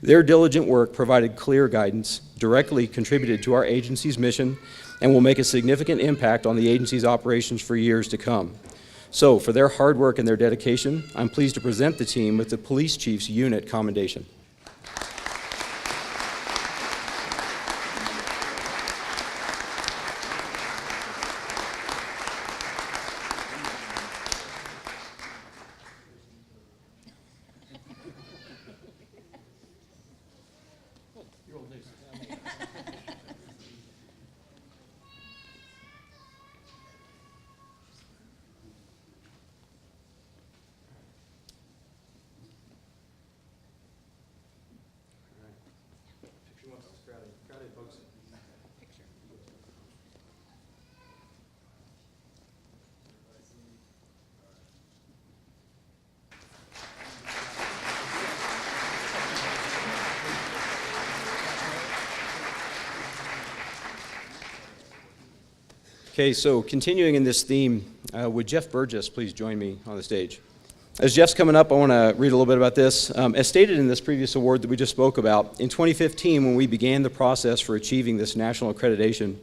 Their diligent work provided clear guidance, directly contributed to our agency's mission, and will make a significant impact on the agency's operations for years to come. So, for their hard work and their dedication, I'm pleased to present the team with the Police Chief's Unit Commendation. Okay, so continuing in this theme, would Jeff Burgess please join me on the stage? As Jeff's coming up, I want to read a little bit about this. As stated in this previous award that we just spoke about, in 2015, when we began the process for achieving this national accreditation,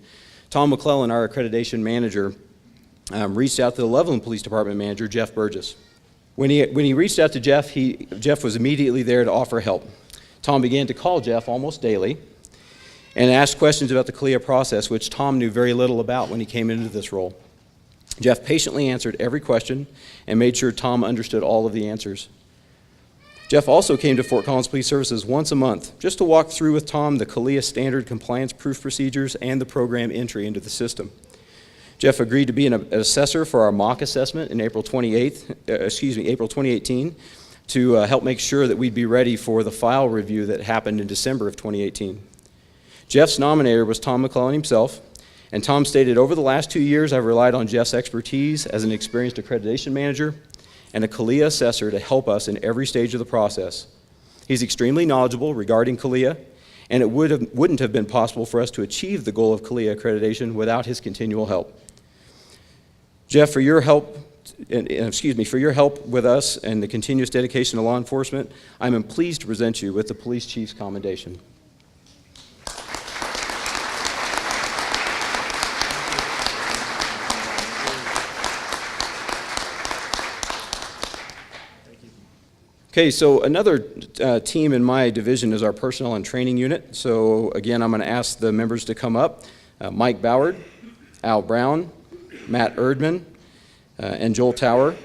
Tom McClellan, our accreditation manager, reached out to the Loveland Police Department manager, Jeff Burgess. When he reached out to Jeff, Jeff was immediately there to offer help. Tom began to call Jeff almost daily and asked questions about the CALEA process, which Tom knew very little about when he came into this role. Jeff patiently answered every question and made sure Tom understood all of the answers. Jeff also came to Fort Collins Police Services once a month just to walk through with Tom the CALEA standard compliance proof procedures and the program entry into the system. Jeff agreed to be an assessor for our mock assessment in April 2018 to help make sure that we'd be ready for the file review that happened in December of 2018. Jeff's nominator was Tom McClellan himself, and Tom stated, over the last 2 years, I've relied on Jeff's expertise as an experienced accreditation manager and a CALEA assessor to help us in every stage of the process. He's extremely knowledgeable regarding CALEA, and it wouldn't have been possible for us to achieve the goal of CALEA accreditation without his continual help. Jeff, for your help with us and the continuous dedication to law enforcement, I'm pleased to present you with the Police Chief's Commendation. Okay, so another team in my division is our Personnel and Training Unit. So again, I'm going to ask the members to come up. Mike Ballard, Al Brown, Matt Erdman, and Joel Tower.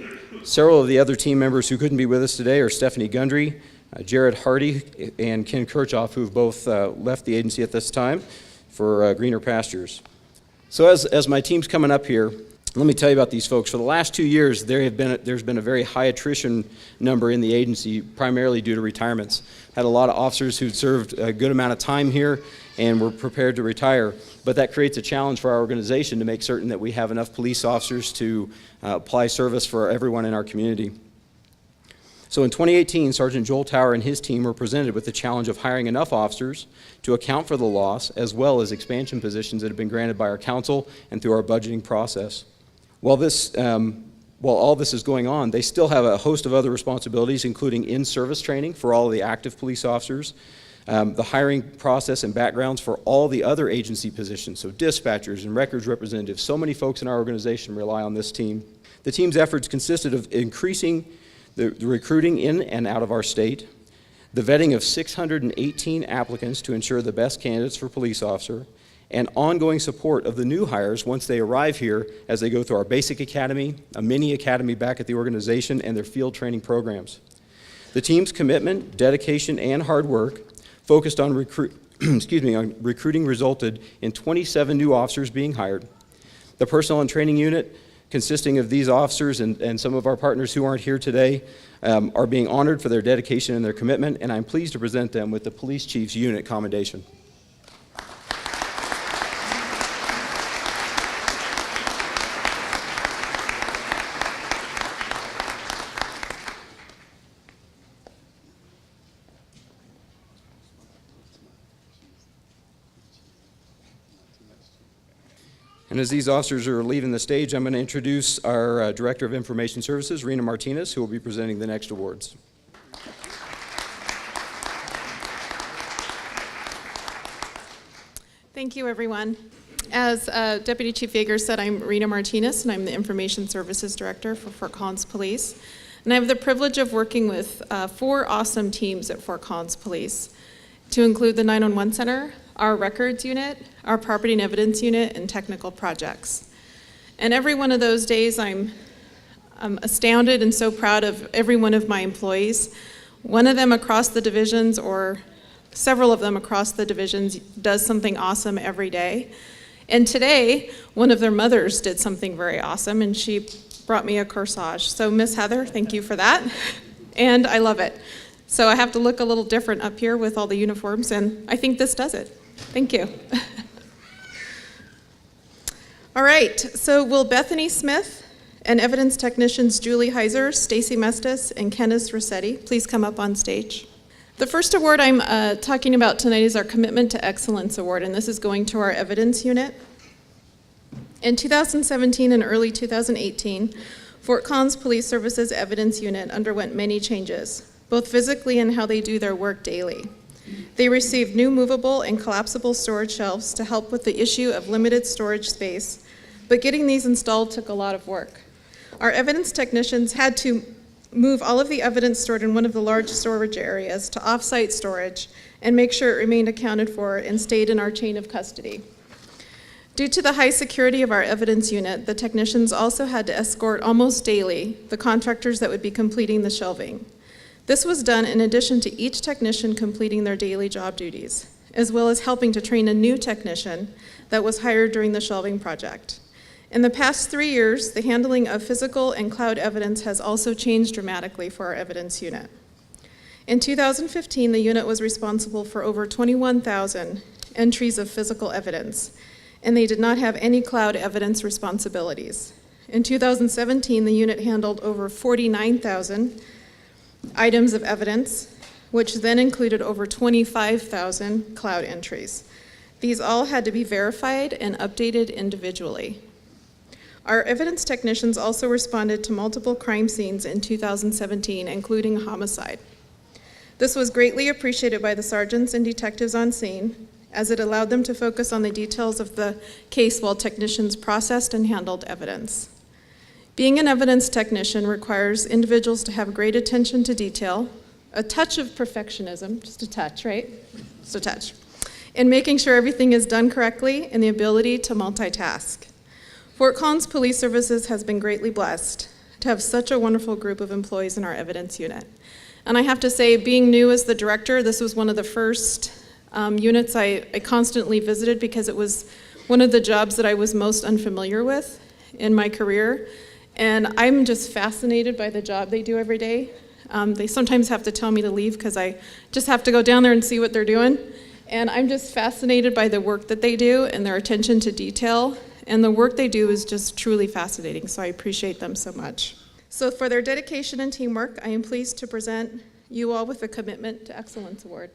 Several of the other team members who couldn't be with us today are Stephanie Gundry, Jared Hardy, and Ken Kirchhoff, who have both left the agency at this time for greener pastures. So as my team's coming up here, let me tell you about these folks. For the last 2 years, there's been a very high attrition number in the agency, primarily due to retirements. Had a lot of officers who'd served a good amount of time here and were prepared to retire. But that creates a challenge for our organization to make certain that we have enough police officers to apply service for everyone in our community. So in 2018, Sergeant Joel Tower and his team were presented with the challenge of hiring enough officers to account for the loss, as well as expansion positions that have been granted by our council and through our budgeting process. While all this is going on, they still have a host of other responsibilities, including in-service training for all of the active police officers, the hiring process and backgrounds for all the other agency positions, so dispatchers and records representatives. So many folks in our organization rely on this team. The team's efforts consisted of increasing the recruiting in and out of our state, the vetting of 618 applicants to ensure the best candidates for police officer, and ongoing support of the new hires once they arrive here as they go through our basic academy, a mini academy back at the organization, and their field training programs. The team's commitment, dedication, and hard work focused on recruiting resulted in 27 new officers being hired. The Personnel and Training Unit, consisting of these officers and some of our partners who aren't here today, are being honored for their dedication and their commitment, and I'm pleased to present them with the Police Chief's Unit Commendation. And as these officers are leaving the stage, I'm going to introduce our Director of Information Services, Rena Martinez, who will be presenting the next awards.
Thank you, everyone. As Deputy Chief Yeager said, I'm Rena Martinez, and I'm the Information Services Director for Fort Collins Police. And I have the privilege of working with 4 awesome teams at Fort Collins Police, to include the 911 Center, our Records Unit, our Property and Evidence Unit, and Technical Projects. And every one of those days, I'm astounded and so proud of every one of my employees. One of them across the divisions, or several of them across the divisions, does something awesome every day. And today, one of their mothers did something very awesome, and she brought me a corsage. So Miss Heather, thank you for that. And I love it. So I have to look a little different up here with all the uniforms, and I think this does it. Thank you. All right, so will Bethany Smith and evidence technicians Julie Heiser, Stacy Mestis, and Kenneth Rossetti please come up on stage. The first award I'm talking about tonight is our Commitment to Excellence Award, and this is going to our Evidence Unit. In 2017 and early 2018, Fort Collins Police Services Evidence Unit underwent many changes, both physically and how they do their work daily. They received new movable and collapsible storage shelves to help with the issue of limited storage space, but getting these installed took a lot of work. Our evidence technicians had to move all of the evidence stored in one of the large storage areas to off-site storage and make sure it remained accounted for and stayed in our chain of custody. Due to the high security of our evidence unit, the technicians also had to escort almost daily the contractors that would be completing the shelving. This was done in addition to each technician completing their daily job duties, as well as helping to train a new technician that was hired during the shelving project. In the past 3 years, the handling of physical and cloud evidence has also changed dramatically for our evidence unit. In 2015, the unit was responsible for over 21,000 entries of physical evidence, and they did not have any cloud evidence responsibilities. In 2017, the unit handled over 49,000 items of evidence, which then included over 25,000 cloud entries. These all had to be verified and updated individually. Our evidence technicians also responded to multiple crime scenes in 2017, including homicide. This was greatly appreciated by the sergeants and detectives on scene, as it allowed them to focus on the details of the case while technicians processed and handled evidence. Being an evidence technician requires individuals to have great attention to detail, a touch of perfectionism, just a touch, right? Just a touch, and making sure everything is done correctly, and the ability to multitask. Fort Collins Police Services has been greatly blessed to have such a wonderful group of employees in our evidence unit. And I have to say, being new as the director, this was one of the first units I constantly visited because it was one of the jobs that I was most unfamiliar with in my career. And I'm just fascinated by the job they do every day. They sometimes have to tell me to leave because I just have to go down there and see what they're doing. And I'm just fascinated by the work that they do and their attention to detail. And the work they do is just truly fascinating, so I appreciate them so much. So for their dedication and teamwork, I am pleased to present you all with the Commitment to Excellence Award.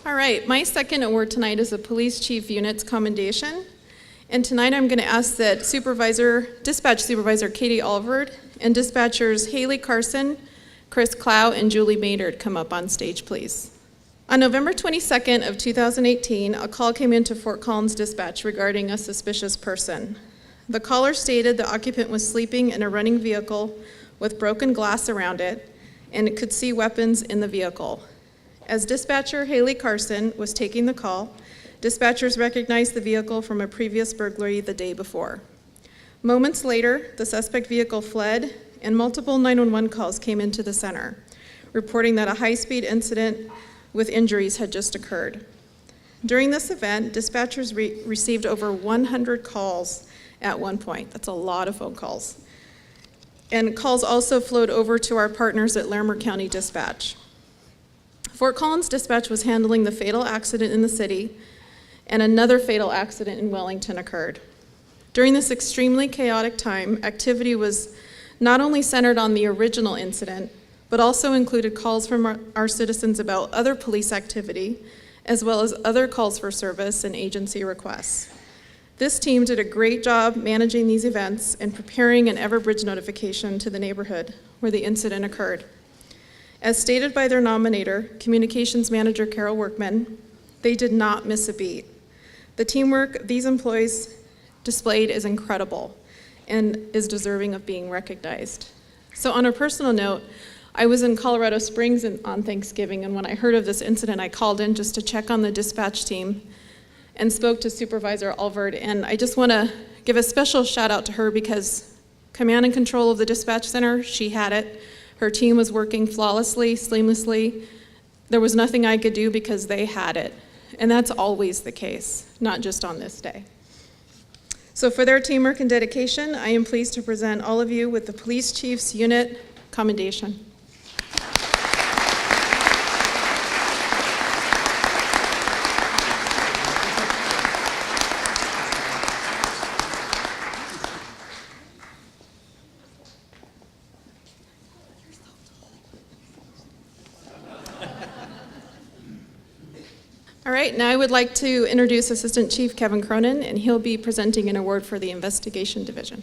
All right, my second award tonight is the Police Chief Unit's Commendation. And tonight I'm going to ask that Dispatch Supervisor Katie Alvord and Dispatchers Haley Carson, Chris Clow, and Julie Maynard come up on stage, please. On November 22nd of 2018, a call came into Fort Collins Dispatch regarding a suspicious person. The caller stated the occupant was sleeping in a running vehicle with broken glass around it, and it could see weapons in the vehicle. As dispatcher Haley Carson was taking the call, dispatchers recognized the vehicle from a previous burglary the day before. Moments later, the suspect vehicle fled, and multiple 911 calls came into the center, reporting that a high-speed incident with injuries had just occurred. During this event, dispatchers received over 100 calls at one point. That's a lot of phone calls. And calls also flowed over to our partners at Larimer County Dispatch. Fort Collins Dispatch was handling the fatal accident in the city, and another fatal accident in Wellington occurred. During this extremely chaotic time, activity was not only centered on the original incident, but also included calls from our citizens about other police activity, as well as other calls for service and agency requests. This team did a great job managing these events and preparing an Everbridge notification to the neighborhood where the incident occurred. As stated by their nominator, Communications Manager Carol Workman, they did not miss a beat. The teamwork these employees displayed is incredible and is deserving of being recognized. So on a personal note, I was in Colorado Springs on Thanksgiving, and when I heard of this incident, I called in just to check on the dispatch team and spoke to Supervisor Alvord. And I just want to give a special shout out to her because command and control of the dispatch center, she had it. Her team was working flawlessly, seamlessly. There was nothing I could do because they had it. And that's always the case, not just on this day. So for their teamwork and dedication, I am pleased to present all of you with the Police Chief's Unit Commendation. All right, now I would like to introduce Assistant Chief Kevin Cronin, and he'll be presenting an award for the Investigation Division.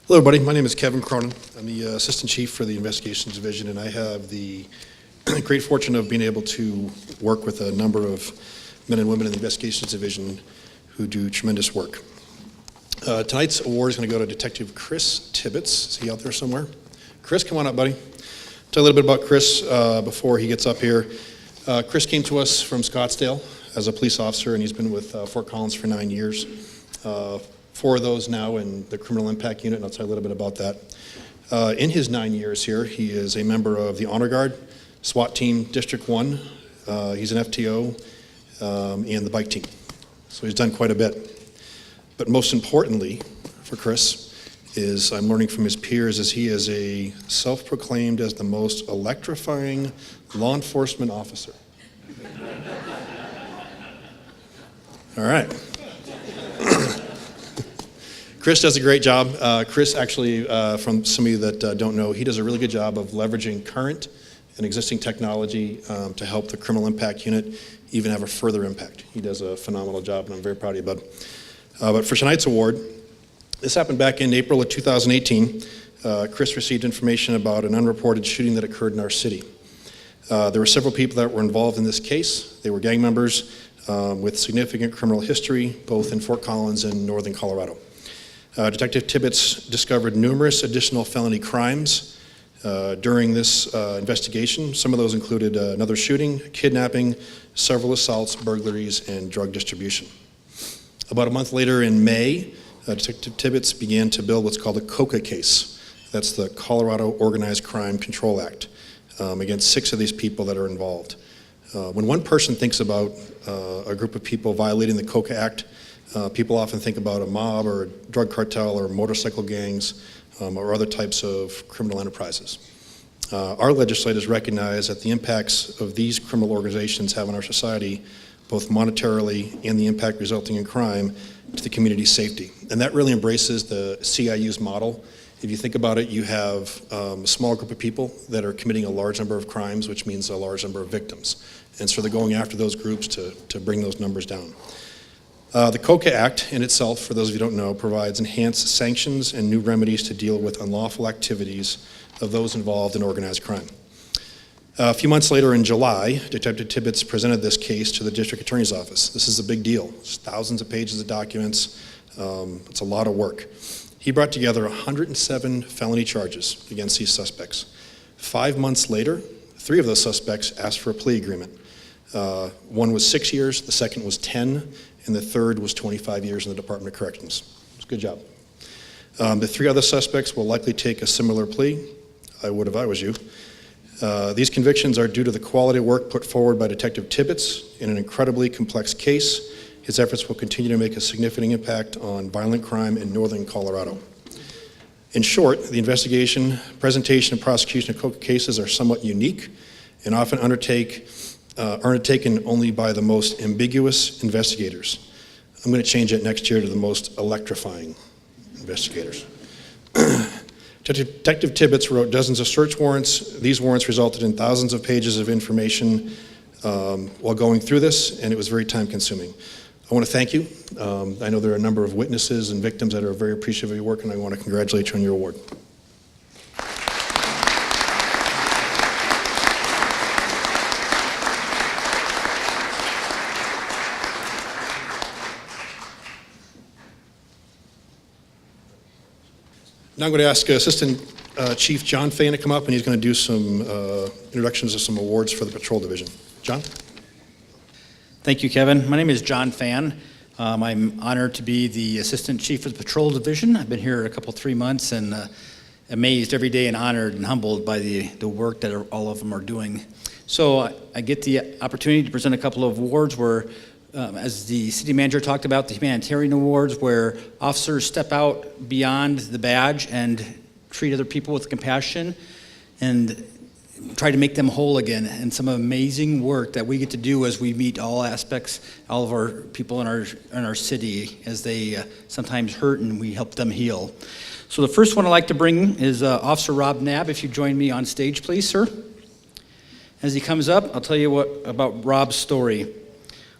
Hello, everybody. My name is Kevin Cronin. I'm the Assistant Chief for the Investigations Division, and I have the great fortune of being able to work with a number of men and women in the Investigations Division who do tremendous work. Tonight's award is going to go to Detective Chris Tibbetts. Is he out there somewhere? Chris, come on up, buddy. Tell a little bit about Chris before he gets up here. Chris came to us from Scottsdale as a police officer, and he's been with Fort Collins for 9 years. 4 of those now in the Criminal Impact Unit, and I'll tell you a little bit about that. In his 9 years here, he is a member of the Honor Guard, SWAT Team District 1. He's an FTO, and the bike team. So he's done quite a bit. But most importantly for Chris is I'm learning from his peers as he is a self-proclaimed as the most electrifying law enforcement officer. All right. Chris does a great job. Chris actually, from some of you that don't know, he does a really good job of leveraging current and existing technology to help the Criminal Impact Unit even have a further impact. He does a phenomenal job, and I'm very proud of you, bud. But for tonight's award, this happened back in April of 2018. Chris received information about an unreported shooting that occurred in our city. There were several people that were involved in this case. They were gang members with significant criminal history, both in Fort Collins and northern Colorado. Detective Tibbetts discovered numerous additional felony crimes during this investigation. Some of those included another shooting, kidnapping, several assaults, burglaries, and drug distribution. About a month later in May, Detective Tibbetts began to build what's called a COCA case. That's the Colorado Organized Crime Control Act, against 6 of these people that are involved. When one person thinks about a group of people violating the COCA Act, people often think about a mob or a drug cartel or motorcycle gangs or other types of criminal enterprises. Our legislators recognize that the impacts of these criminal organizations have on our society, both monetarily and the impact resulting in crime, to the community's safety. And that really embraces the CIU's model. If you think about it, you have a small group of people that are committing a large number of crimes, which means a large number of victims. And so they're going after those groups to bring those numbers down. The COCA Act in itself, for those of you who don't know, provides enhanced sanctions and new remedies to deal with unlawful activities of those involved in organized crime. A few months later in July, Detective Tibbetts presented this case to the District Attorney's Office. This is a big deal. It's thousands of pages of documents. It's a lot of work. He brought together 107 felony charges against these suspects. 5 months later, 3 of those suspects asked for a plea agreement. One was 6 years, the second was 10, and the third was 25 years in the Department of Corrections. It's a good job. The 3 other suspects will likely take a similar plea. I would if I was you. These convictions are due to the quality of work put forward by Detective Tibbetts in an incredibly complex case. His efforts will continue to make a significant impact on violent crime in northern Colorado. In short, the investigation, presentation, and prosecution of COCA cases are somewhat unique and often undertaken only by the most ambiguous investigators. I'm going to change it next year to the most electrifying investigators. Detective Tibbetts wrote dozens of search warrants. These warrants resulted in thousands of pages of information while going through this, and it was very time-consuming. I want to thank you. I know there are a number of witnesses and victims that are very appreciative of your work, and I want to congratulate you on your award. Now I'm going to ask Assistant Chief John Fain to come up, and he's going to do some introductions of some awards for the Patrol Division. John?
Thank you, Kevin. My name is John Fan. I'm honored to be the Assistant Chief of the Patrol Division. I've been here 3 months and amazed every day and honored and humbled by the work that all of them are doing. So I get the opportunity to present a couple of awards where, as the city manager talked about, the humanitarian awards where officers step out beyond the badge and treat other people with compassion and try to make them whole again, and some amazing work that we get to do as we meet all aspects, all of our people in our city as they sometimes hurt and we help them heal. So the first one I'd like to bring is Officer Rob Knabb. If you join me on stage, please, sir. As he comes up, I'll tell you about Rob's story.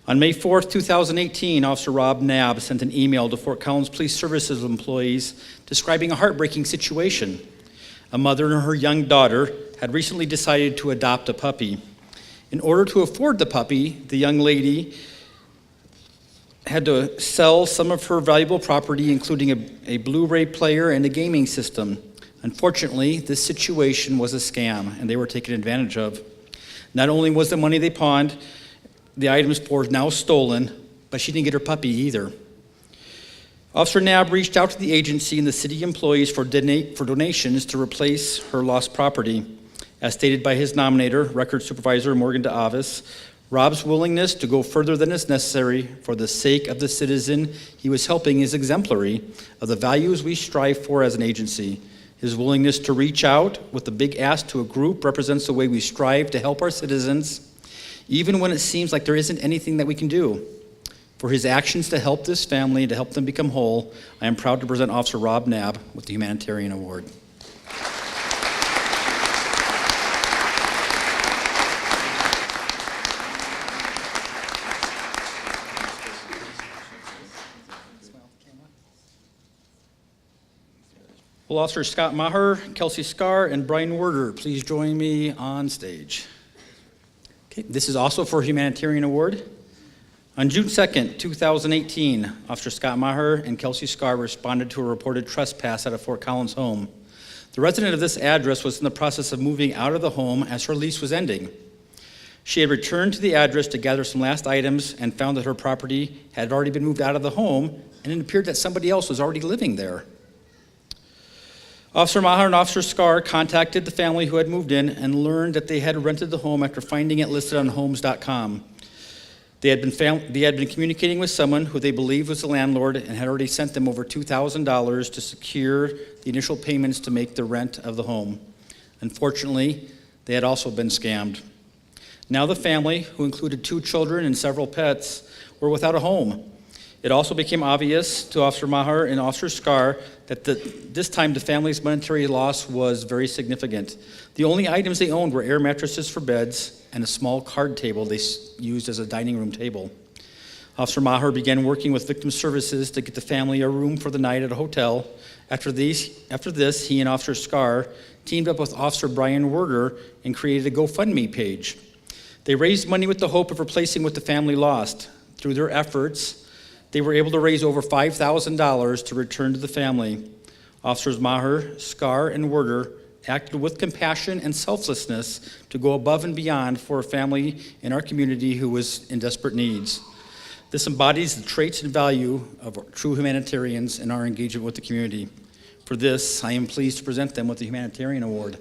On May 4th, 2018, Officer Rob Knabb sent an email to Fort Collins Police Services employees describing a heartbreaking situation. A mother and her young daughter had recently decided to adopt a puppy. In order to afford the puppy, the young lady had to sell some of her valuable property, including a Blu-ray player and a gaming system. Unfortunately, this situation was a scam, and they were taken advantage of. Not only was the money they pawned the items for now stolen, but she didn't get her puppy either. Officer Knabb reached out to the agency and the city employees for donations to replace her lost property. As stated by his nominator, Record Supervisor Morgan DeAvis, Rob's willingness to go further than is necessary for the sake of the citizen he was helping is exemplary of the values we strive for as an agency. His willingness to reach out with a big ask to a group represents the way we strive to help our citizens, even when it seems like there isn't anything that we can do. For his actions to help this family, to help them become whole, I am proud to present Officer Rob Knabb with the Humanitarian Award. Will Officer Scott Maher, Kelsey Scarr, and Brian Werder please join me on stage? Okay, this is also for Humanitarian Award. On June 2nd, 2018, Officer Scott Maher and Kelsey Scarr responded to a reported trespass at a Fort Collins home. The resident of this address was in the process of moving out of the home as her lease was ending. She had returned to the address to gather some last items and found that her property had already been moved out of the home, and it appeared that somebody else was already living there. Officer Maher and Officer Scarr contacted the family who had moved in and learned that they had rented the home after finding it listed on homes.com. They had been communicating with someone who they believed was the landlord and had already sent them over $2,000 to secure the initial payments to make the rent of the home. Unfortunately, they had also been scammed. Now the family, who included 2 children and several pets, were without a home. It also became obvious to Officer Maher and Officer Scarr that this time the family's monetary loss was very significant. The only items they owned were air mattresses for beds and a small card table they used as a dining room table. Officer Maher began working with victim services to get the family a room for the night at a hotel. After this, he and Officer Scarr teamed up with Officer Brian Werder and created a GoFundMe page. They raised money with the hope of replacing what the family lost. Through their efforts, they were able to raise over $5,000 to return to the family. Officers Maher, Scarr, and Werder acted with compassion and selflessness to go above and beyond for a family in our community who was in desperate needs. This embodies the traits and value of true humanitarians in our engagement with the community. For this, I am pleased to present them with the Humanitarian Award.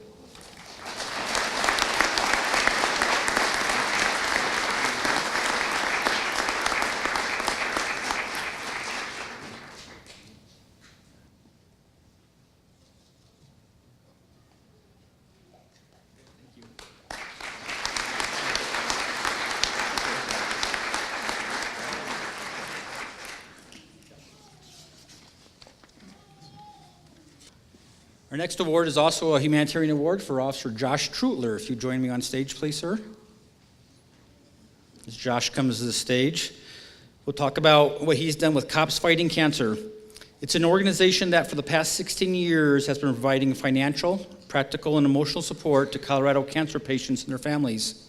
Our next award is also a humanitarian award for Officer Josh Trutler. If you join me on stage, please, sir. As Josh comes to the stage, we'll talk about what he's done with Cops Fighting Cancer. It's an organization that for the past 16 years has been providing financial, practical, and emotional support to Colorado cancer patients and their families.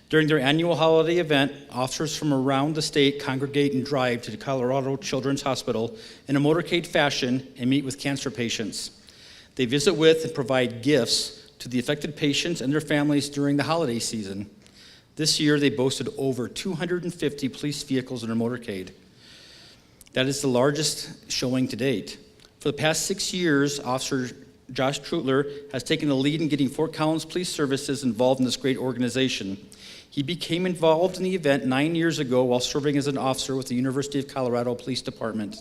During their annual holiday event, officers from around the state congregate and drive to the Colorado Children's Hospital in a motorcade fashion and meet with cancer patients. They visit with and provide gifts to the affected patients and their families during the holiday season. This year, they boasted over 250 police vehicles in their motorcade. That is the largest showing to date. For the past 6 years, Officer Josh Trutler has taken the lead in getting Fort Collins Police Services involved in this great organization. He became involved in the event 9 years ago while serving as an officer with the University of Colorado Police Department.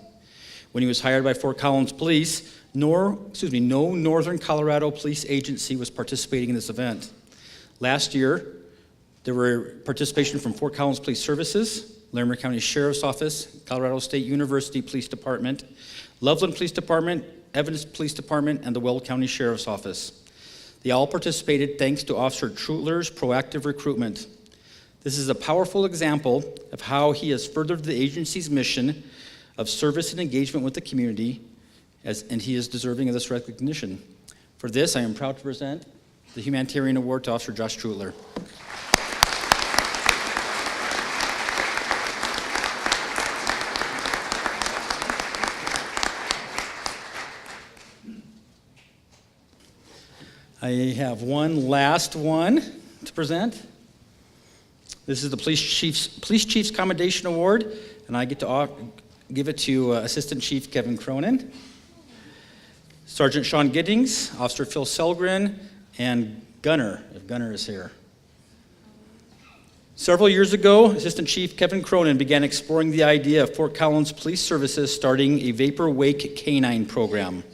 When he was hired by Fort Collins Police, no Northern Colorado police agency was participating in this event. Last year, there were participation from Fort Collins Police Services, Larimer County Sheriff's Office, Colorado State University Police Department, Loveland Police Department, Evans Police Department, and the Weld County Sheriff's Office. They all participated thanks to Officer Trutler's proactive recruitment. This is a powerful example of how he has furthered the agency's mission of service and engagement with the community, and he is deserving of this recognition. For this, I am proud to present the Humanitarian Award to Officer Josh Trutler. I have one last one to present. This is the Police Chief's Commendation Award, and I get to give it to Assistant Chief Kevin Cronin, Sergeant Sean Giddings, Officer Phil Selgren, and Gunner, if Gunner is here. Several years ago, Assistant Chief Kevin Cronin began exploring the idea of Fort Collins Police Services starting a Vapor Wake Canine program.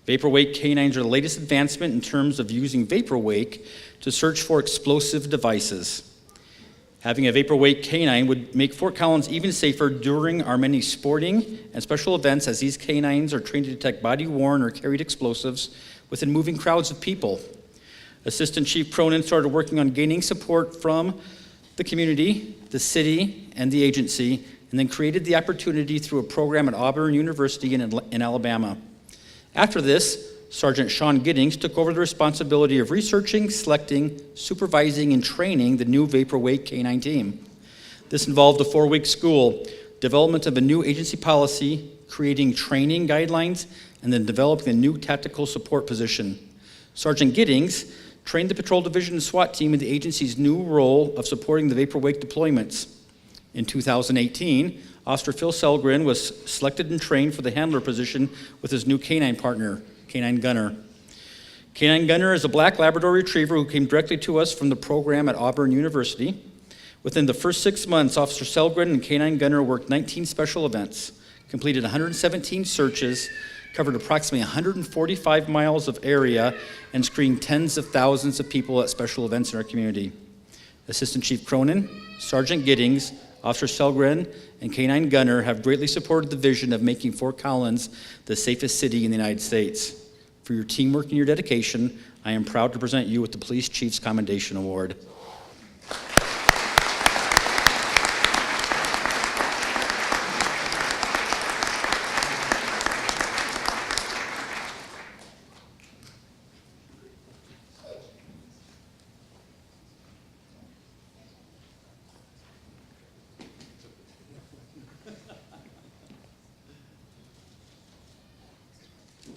Vapor Wake canines are the latest advancement in terms of using Vapor Wake to search for explosive devices. Having a Vapor Wake canine would make Fort Collins even safer during our many sporting and special events, as these canines are trained to detect body-worn or carried explosives within moving crowds of people. Assistant Chief Cronin started working on gaining support from the community, the city, and the agency, and then created the opportunity through a program at Auburn University in Alabama. After this, Sergeant Sean Giddings took over the responsibility of researching, selecting, supervising, and training the new Vapor Wake Canine team. This involved a 4-week school, development of a new agency policy, creating training guidelines, and then developing a new tactical support position. Sergeant Giddings trained the patrol division and SWAT team in the agency's new role of supporting the Vapor Wake deployments. In 2018, Officer Phil Selgren was selected and trained for the handler position with his new canine partner, Canine Gunner. Canine Gunner is a black Labrador Retriever who came directly to us from the program at Auburn University. Within the first 6 months, Officer Selgren and Canine Gunner worked 19 special events, completed 117 searches, covered approximately 145 miles of area, and screened tens of thousands of people at special events in our community. Assistant Chief Cronin, Sergeant Giddings, Officer Selgren, and Canine Gunner have greatly supported the vision of making Fort Collins the safest city in the United States. For your teamwork and your dedication, I am proud to present you with the Police Chief's Commendation Award.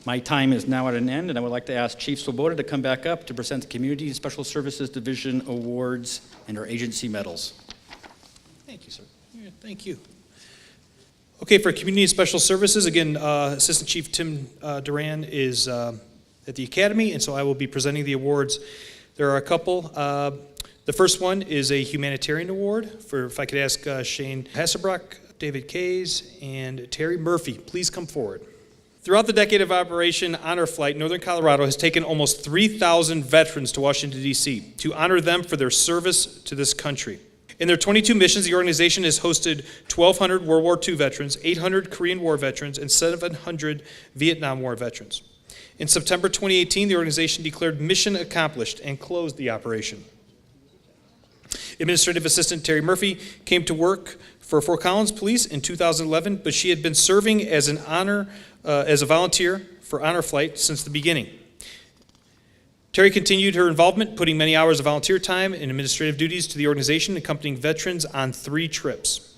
My time is now at an end, and I would like to ask Chief Swoboda to come back up to present the Community and Special Services Division Awards and our agency medals.
Thank you, sir. Yeah, thank you. Okay, for Community and Special Services, again, Assistant Chief Tim Duran is at the Academy, and so I will be presenting the awards. There are a couple. The first one is a Humanitarian Award for, if I could ask Shane Hasselbrock, David Kays, and Terry Murphy, please come forward. Throughout the decade of Operation Honor Flight, Northern Colorado has taken almost 3,000 veterans to Washington, D.C. to honor them for their service to this country. In their 22 missions, the organization has hosted 1,200 World War II veterans, 800 Korean War veterans, and 700 Vietnam War veterans. In September 2018, the organization declared mission accomplished and closed the operation. Administrative Assistant Terry Murphy came to work for Fort Collins Police in 2011, but she had been serving as a volunteer for Honor Flight since the beginning. Terry continued her involvement, putting many hours of volunteer time and administrative duties to the organization, accompanying veterans on 3 trips.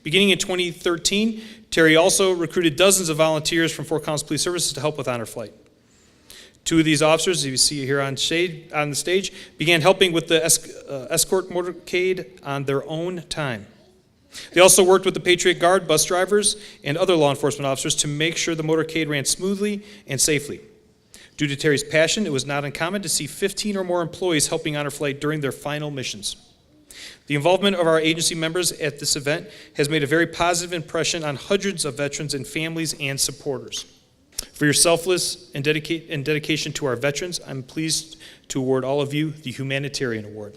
Beginning in 2013, Terry also recruited dozens of volunteers from Fort Collins Police Services to help with Honor Flight. 2 of these officers, as you see here on the stage, began helping with the escort motorcade on their own time. They also worked with the Patriot Guard, bus drivers, and other law enforcement officers to make sure the motorcade ran smoothly and safely. Due to Terry's passion, it was not uncommon to see 15 or more employees helping Honor Flight during their final missions. The involvement of our agency members at this event has made a very positive impression on hundreds of veterans and families and supporters. For your selfless and dedication to our veterans, I'm pleased to award all of you the Humanitarian Award.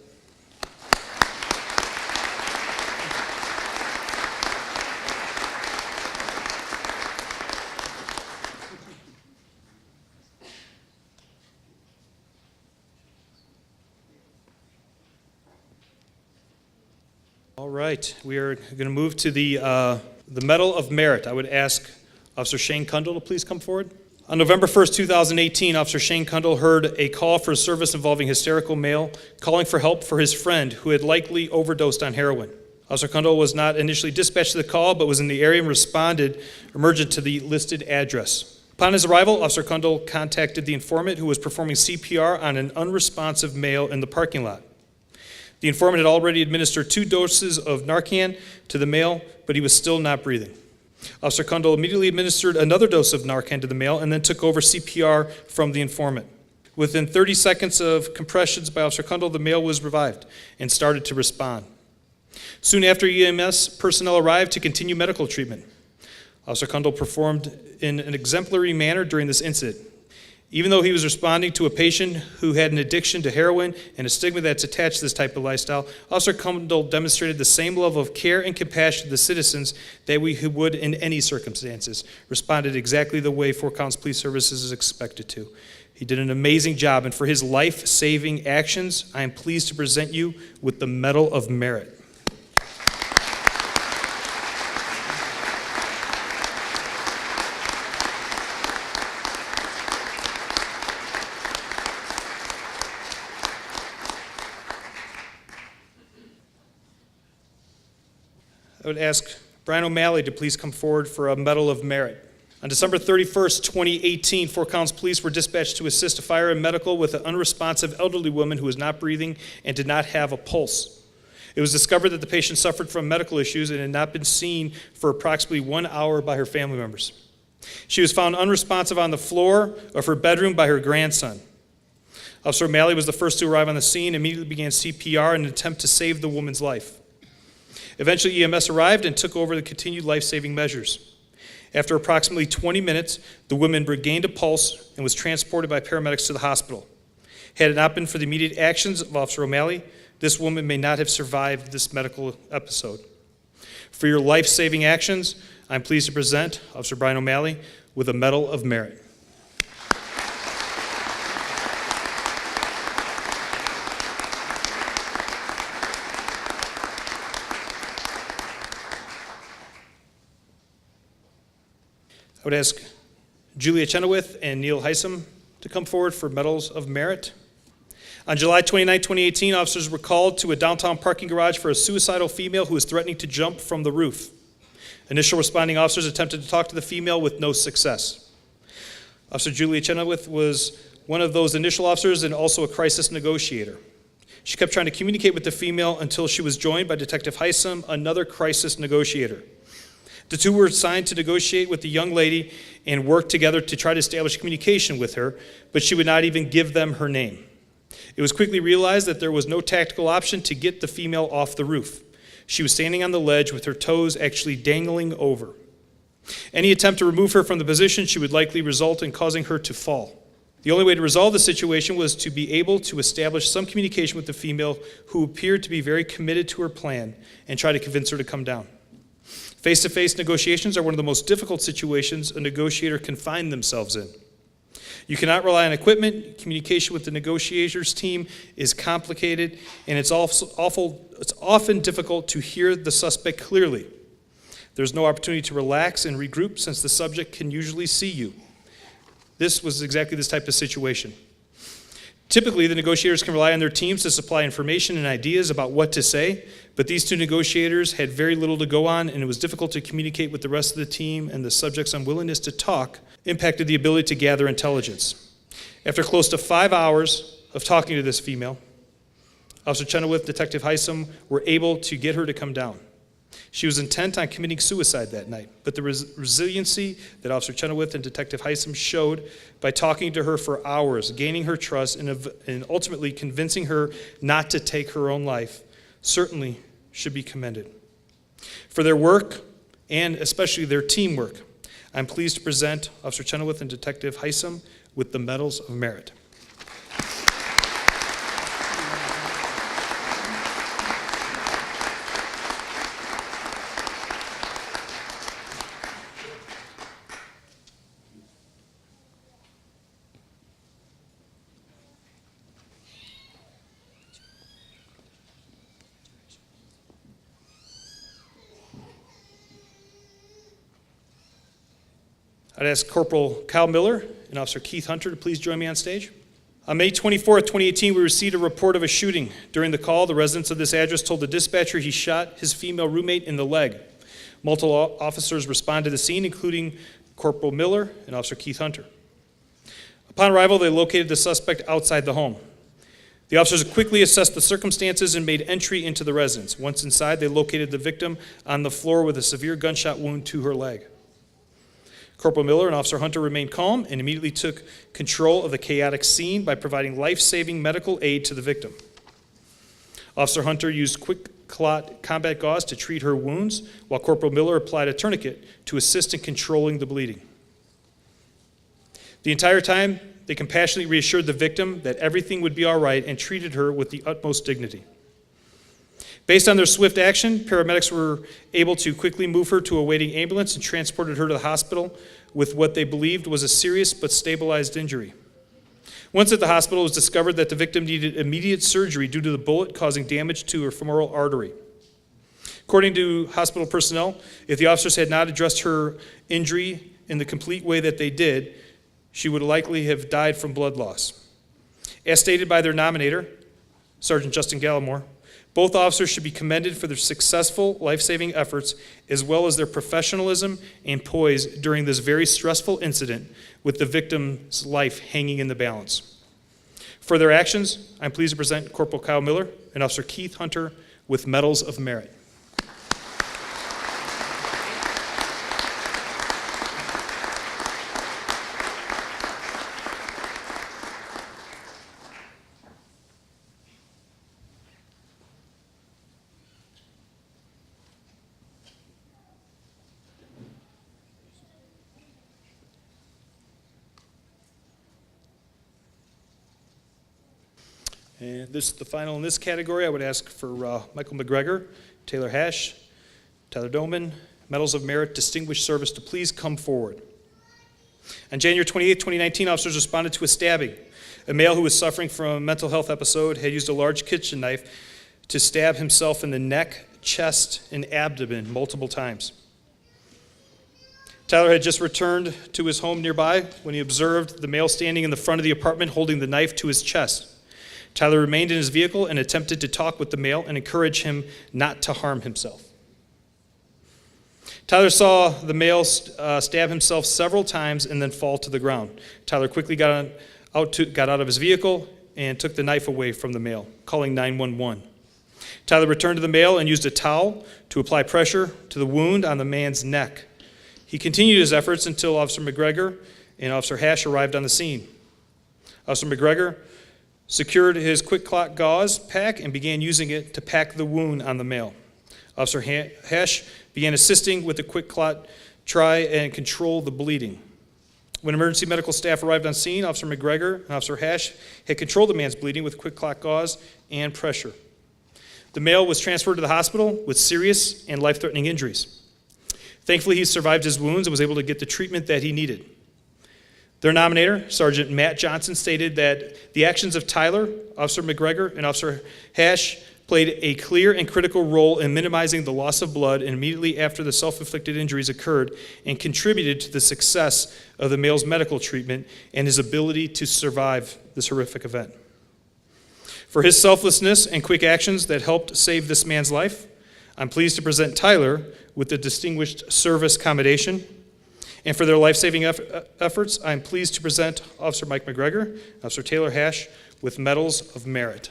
All right, we are going to move to the Medal of Merit. I would ask Officer Shane Kundle to please come forward. On November 1st, 2018, Officer Shane Kundle heard a call for service involving hysterical male calling for help for his friend who had likely overdosed on heroin. Officer Kundle was not initially dispatched to the call, but was in the area and responded emergent to the listed address. Upon his arrival, Officer Kundle contacted the informant who was performing CPR on an unresponsive male in the parking lot. The informant had already administered 2 doses of Narcan to the male, but he was still not breathing. Officer Kundle immediately administered another dose of Narcan to the male and then took over CPR from the informant. Within 30 seconds of compressions by Officer Kundle, the male was revived and started to respond. Soon after, EMS personnel arrived to continue medical treatment. Officer Kundle performed in an exemplary manner during this incident. Even though he was responding to a patient who had an addiction to heroin and a stigma that's attached to this type of lifestyle, Officer Kundle demonstrated the same level of care and compassion to the citizens that we would in any circumstances, responded exactly the way Fort Collins Police Services is expected to. He did an amazing job, and for his life-saving actions, I am pleased to present you with the Medal of Merit. I would ask Brian O'Malley to please come forward for a Medal of Merit. On December 31st, 2018, Fort Collins Police were dispatched to assist a fire and medical with an unresponsive elderly woman who was not breathing and did not have a pulse. It was discovered that the patient suffered from medical issues and had not been seen for approximately 1 hour by her family members. She was found unresponsive on the floor of her bedroom by her grandson. Officer O'Malley was the first to arrive on the scene and immediately began CPR in an attempt to save the woman's life. Eventually, EMS arrived and took over the continued life-saving measures. After approximately 20 minutes, the woman regained a pulse and was transported by paramedics to the hospital. Had it not been for the immediate actions of Officer O'Malley, this woman may not have survived this medical episode. For your life-saving actions, I'm pleased to present Officer Brian O'Malley with a Medal of Merit. I would ask Julia Chenoweth and Neil Heisem to come forward for Medals of Merit. On July 29, 2018, officers were called to a downtown parking garage for a suicidal female who was threatening to jump from the roof. Initial responding officers attempted to talk to the female with no success. Officer Julia Chenoweth was one of those initial officers and also a crisis negotiator. She kept trying to communicate with the female until she was joined by Detective Heisem, another crisis negotiator. The two were assigned to negotiate with the young lady and work together to try to establish communication with her, but she would not even give them her name. It was quickly realized that there was no tactical option to get the female off the roof. She was standing on the ledge with her toes actually dangling over. Any attempt to remove her from the position, she would likely result in causing her to fall. The only way to resolve the situation was to be able to establish some communication with the female who appeared to be very committed to her plan and try to convince her to come down. Face-to-face negotiations are one of the most difficult situations a negotiator can find themselves in. You cannot rely on equipment. Communication with the negotiators team is complicated, and it's often difficult to hear the suspect clearly. There's no opportunity to relax and regroup since the subject can usually see you. This was exactly this type of situation. Typically, the negotiators can rely on their teams to supply information and ideas about what to say, but these two negotiators had very little to go on, and it was difficult to communicate with the rest of the team, and the subject's unwillingness to talk impacted the ability to gather intelligence. After close to 5 hours of talking to this female, Officer Chenoweth, Detective Heisem were able to get her to come down. She was intent on committing suicide that night, but the resiliency that Officer Chenoweth and Detective Heisem showed by talking to her for hours, gaining her trust, and ultimately convincing her not to take her own life certainly should be commended. For their work, and especially their teamwork, I'm pleased to present Officer Chenoweth and Detective Heisem with the Medals of Merit. I'd ask Corporal Kyle Miller and Officer Keith Hunter to please join me on stage. On May 24th, 2018, we received a report of a shooting. During the call, the residents of this address told the dispatcher he shot his female roommate in the leg. Multiple officers responded to the scene, including Corporal Miller and Officer Keith Hunter. Upon arrival, they located the suspect outside the home. The officers quickly assessed the circumstances and made entry into the residence. Once inside, they located the victim on the floor with a severe gunshot wound to her leg. Corporal Miller and Officer Hunter remained calm and immediately took control of the chaotic scene by providing life-saving medical aid to the victim. Officer Hunter used quick clot combat gauze to treat her wounds, while Corporal Miller applied a tourniquet to assist in controlling the bleeding. The entire time, they compassionately reassured the victim that everything would be all right and treated her with the utmost dignity. Based on their swift action, paramedics were able to quickly move her to a waiting ambulance and transported her to the hospital with what they believed was a serious but stabilized injury. Once at the hospital, it was discovered that the victim needed immediate surgery due to the bullet causing damage to her femoral artery. According to hospital personnel, if the officers had not addressed her injury in the complete way that they did, she would likely have died from blood loss. As stated by their nominator, Sergeant Justin Gallimore, both officers should be commended for their successful life-saving efforts as well as their professionalism and poise during this very stressful incident with the victim's life hanging in the balance. For their actions, I'm pleased to present Corporal Kyle Miller and Officer Keith Hunter with Medals of Merit. And this is the final in this category. I would ask for Michael McGregor, Taylor Hash, Tyler Doman, Medals of Merit, Distinguished Service to please come forward. On January 28, 2019, officers responded to a stabbing. A male who was suffering from a mental health episode had used a large kitchen knife to stab himself in the neck, chest, and abdomen multiple times. Tyler had just returned to his home nearby when he observed the male standing in the front of the apartment holding the knife to his chest. Tyler remained in his vehicle and attempted to talk with the male and encourage him not to harm himself. Tyler saw the male stab himself several times and then fall to the ground. Tyler quickly got out of his vehicle and took the knife away from the male, calling 911. Tyler returned to the male and used a towel to apply pressure to the wound on the man's neck. He continued his efforts until Officer McGregor and Officer Hash arrived on the scene. Officer McGregor secured his quick clot gauze pack and began using it to pack the wound on the male. Officer Hash began assisting with the quick clot, try and control the bleeding. When emergency medical staff arrived on scene, Officer McGregor and Officer Hash had controlled the man's bleeding with quick clot gauze and pressure. The male was transferred to the hospital with serious and life-threatening injuries. Thankfully, he survived his wounds and was able to get the treatment that he needed. Their nominator, Sergeant Matt Johnson, stated that the actions of Tyler, Officer McGregor, and Officer Hash played a clear and critical role in minimizing the loss of blood immediately after the self-inflicted injuries occurred and contributed to the success of the male's medical treatment and his ability to survive this horrific event. For his selflessness and quick actions that helped save this man's life, I'm pleased to present Tyler with the Distinguished Service Commendation. And for their life-saving efforts, I'm pleased to present Officer Mike McGregor and Officer Taylor Hash with Medals of Merit.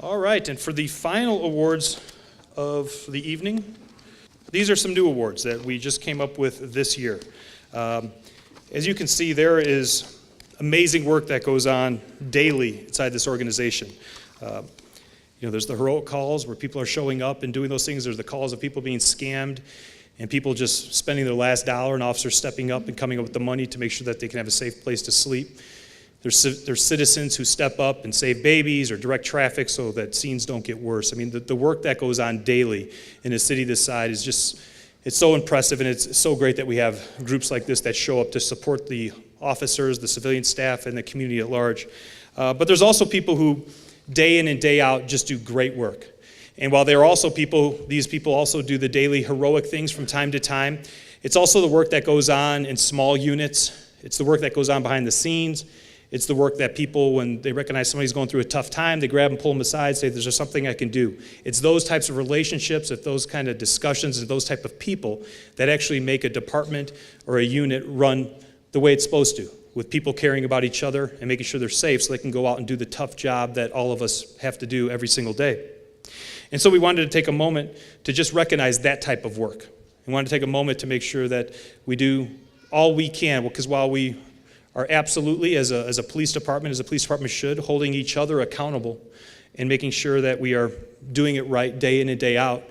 All right, and for the final awards of the evening, these are some new awards that we just came up with this year. As you can see, there is amazing work that goes on daily inside this organization. there's the heroic calls where people are showing up and doing those things. There's the calls of people being scammed and people just spending their last dollar and officers stepping up and coming up with the money to make sure that they can have a safe place to sleep. There's citizens who step up and save babies or direct traffic so that scenes don't get worse. I mean, the work that goes on daily in a city this size is just, it's so impressive, and it's so great that we have groups like this that show up to support the officers, the civilian staff, and the community at large. But there's also people who day in and day out just do great work. And while there are also these people also do the daily heroic things from time to time, it's also the work that goes on in small units. It's the work that goes on behind the scenes. It's the work that people, when they recognize somebody's going through a tough time, they grab and pull them aside, say, there's something I can do. It's those types of relationships, it's those kind of discussions, and those type of people that actually make a department or a unit run the way it's supposed to, with people caring about each other and making sure they're safe so they can go out and do the tough job that all of us have to do every single day. And so we wanted to take a moment to just recognize that type of work. We wanted to take a moment to make sure that we do all we can, because while we are absolutely, as a police department should, holding each other accountable and making sure that we are doing it right day in and day out,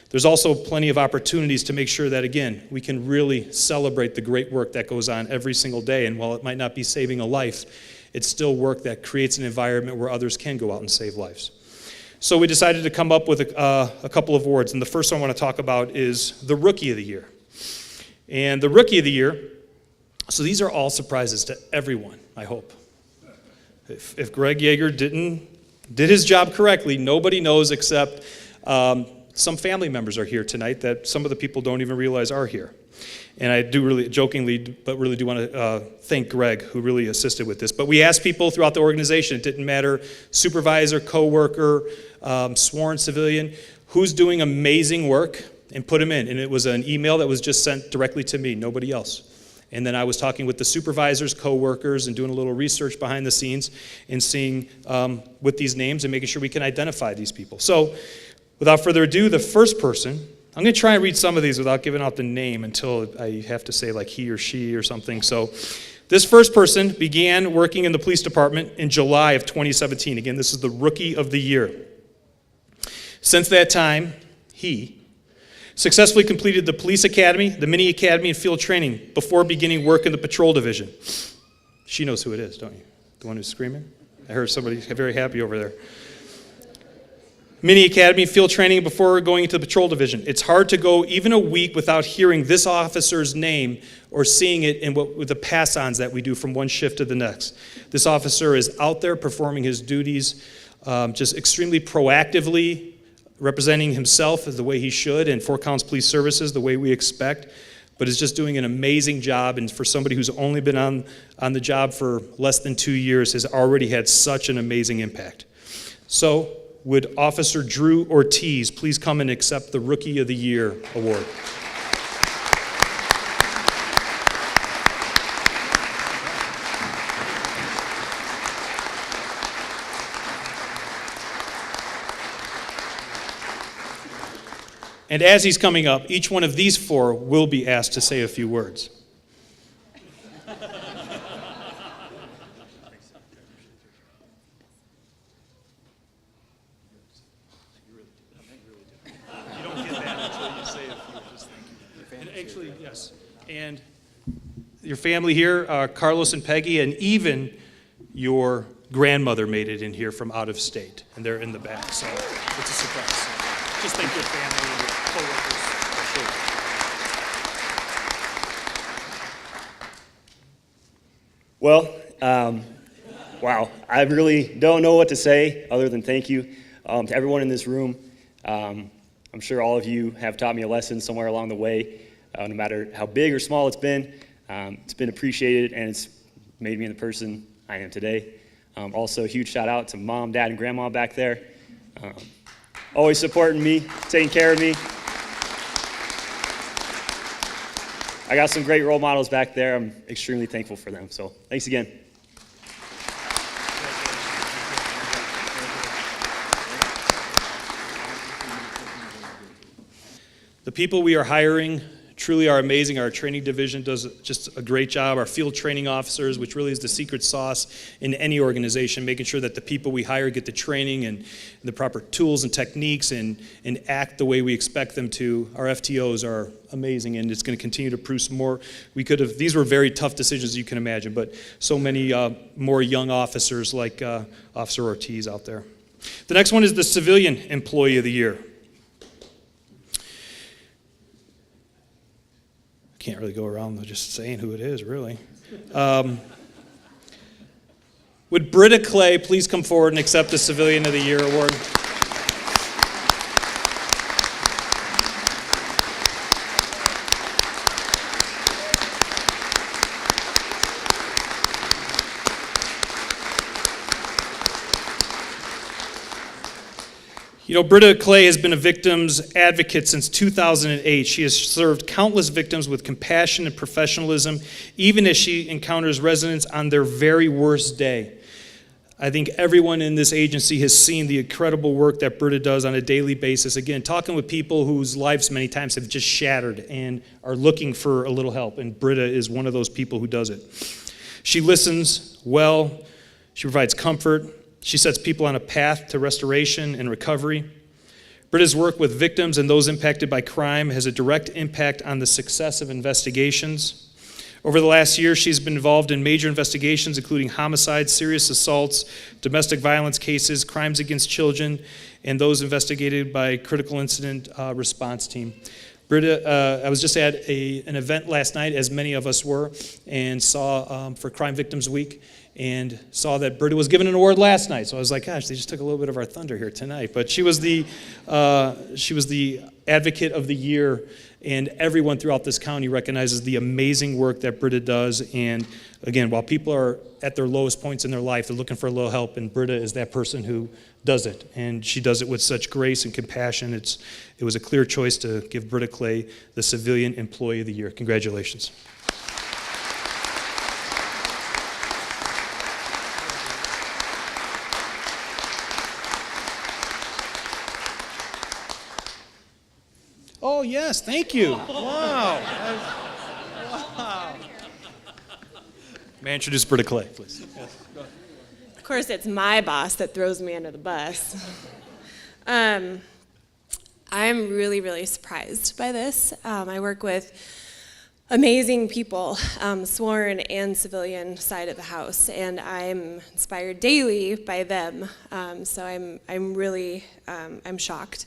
there's also plenty of opportunities to make sure that, again, we can really celebrate the great work that goes on every single day. And while it might not be saving a life, it's still work that creates an environment where others can go out and save lives. So we decided to come up with a couple of awards. And the first one I want to talk about is the Rookie of the Year. And the Rookie of the Year, so these are all surprises to everyone, I hope. If Greg Yeager did his job correctly, nobody knows except some family members are here tonight that some of the people don't even realize are here. And I do really, jokingly, but really do want to thank Greg, who really assisted with this. But we asked people throughout the organization, it didn't matter, supervisor, coworker, sworn civilian, who's doing amazing work, and put them in. And it was an email that was just sent directly to me, nobody else. And then I was talking with the supervisors, coworkers, and doing a little research behind the scenes and seeing with these names and making sure we can identify these people. So without further ado, the first person, I'm going to try and read some of these without giving out the name until I have to say like he or she or something. So this first person began working in the police department in July of 2017. Again, this is the Rookie of the Year. Since that time, he successfully completed the police academy, the mini academy, and field training before beginning work in the patrol division. She knows who it is, don't you? The one who's screaming? I heard somebody very happy over there. Mini academy, field training before going into the patrol division. It's hard to go even a week without hearing this officer's name or seeing it in with the pass-ons that we do from one shift to the next. This officer is out there performing his duties just extremely proactively, representing himself as the way he should, and Fort Collins Police Services the way we expect, but is just doing an amazing job. And for somebody who's only been on the job for less than 2 years, has already had such an amazing impact. So would Officer Drew Ortiz please come and accept the Rookie of the Year award? And as he's coming up, each one of these four will be asked to say a few words. You don't get that until you say a few. Just thank you. And actually, yes. And your family here, Carlos and Peggy, and even your grandmother made it in here from out of state, and they're in the back, so it's a surprise. So just thank your family and your coworkers.
Well, wow, I really don't know what to say other than thank you to everyone in this room. I'm sure all of you have taught me a lesson somewhere along the way, no matter how big or small it's been appreciated, and it's made me the person I am today. Also, a huge shout out to Mom, Dad, and Grandma back there. Always supporting me, taking care of me. I got some great role models back there. I'm extremely thankful for them. So thanks again.
The people we are hiring truly are amazing. Our training division does just a great job. Our field training officers, which really is the secret sauce in any organization, making sure that the people we hire get the training and the proper tools and techniques and act the way we expect them to. Our FTOs are amazing, and it's going to continue to produce more. These were very tough decisions, you can imagine, but so many more young officers like Officer Ortiz out there. The next one is the Civilian Employee of the Year. Can't really go around just saying who it is, really. Would Britta Clay please come forward and accept the Civilian of the Year award? You know, Britta Clay has been a victim's advocate since 2008. She has served countless victims with compassion and professionalism, even as she encounters residents on their very worst day. I think everyone in this agency has seen the incredible work that Britta does on a daily basis. Again, talking with people whose lives many times have just shattered and are looking for a little help, and Britta is one of those people who does it. She listens well, she provides comfort, she sets people on a path to restoration and recovery. Britta's work with victims and those impacted by crime has a direct impact on the success of investigations. Over the last year, she's been involved in major investigations, including homicides, serious assaults, domestic violence cases, crimes against children, and those investigated by Critical Incident Response Team. Britta, I was just at an event last night, as many of us were, and saw for Crime Victims Week, and saw that Britta was given an award last night. So I was like, gosh, they just took a little bit of our thunder here tonight. But she was the Advocate of the Year, and everyone throughout this county recognizes the amazing work that Britta does. And again, while people are at their lowest points in their life, they're looking for a little help, and Britta is that person who does it. And she does it with such grace and compassion. It was a clear choice to give Britta Clay the Civilian Employee of the Year. Congratulations. Oh, yes, thank you. Wow. Wow. May I introduce Britta Clay, please? Yes.
Of course, it's my boss that throws me under the bus. I'm really, really surprised by this. I work with amazing people, sworn and civilian side of the house, and I'm inspired daily by them. So I'm really shocked.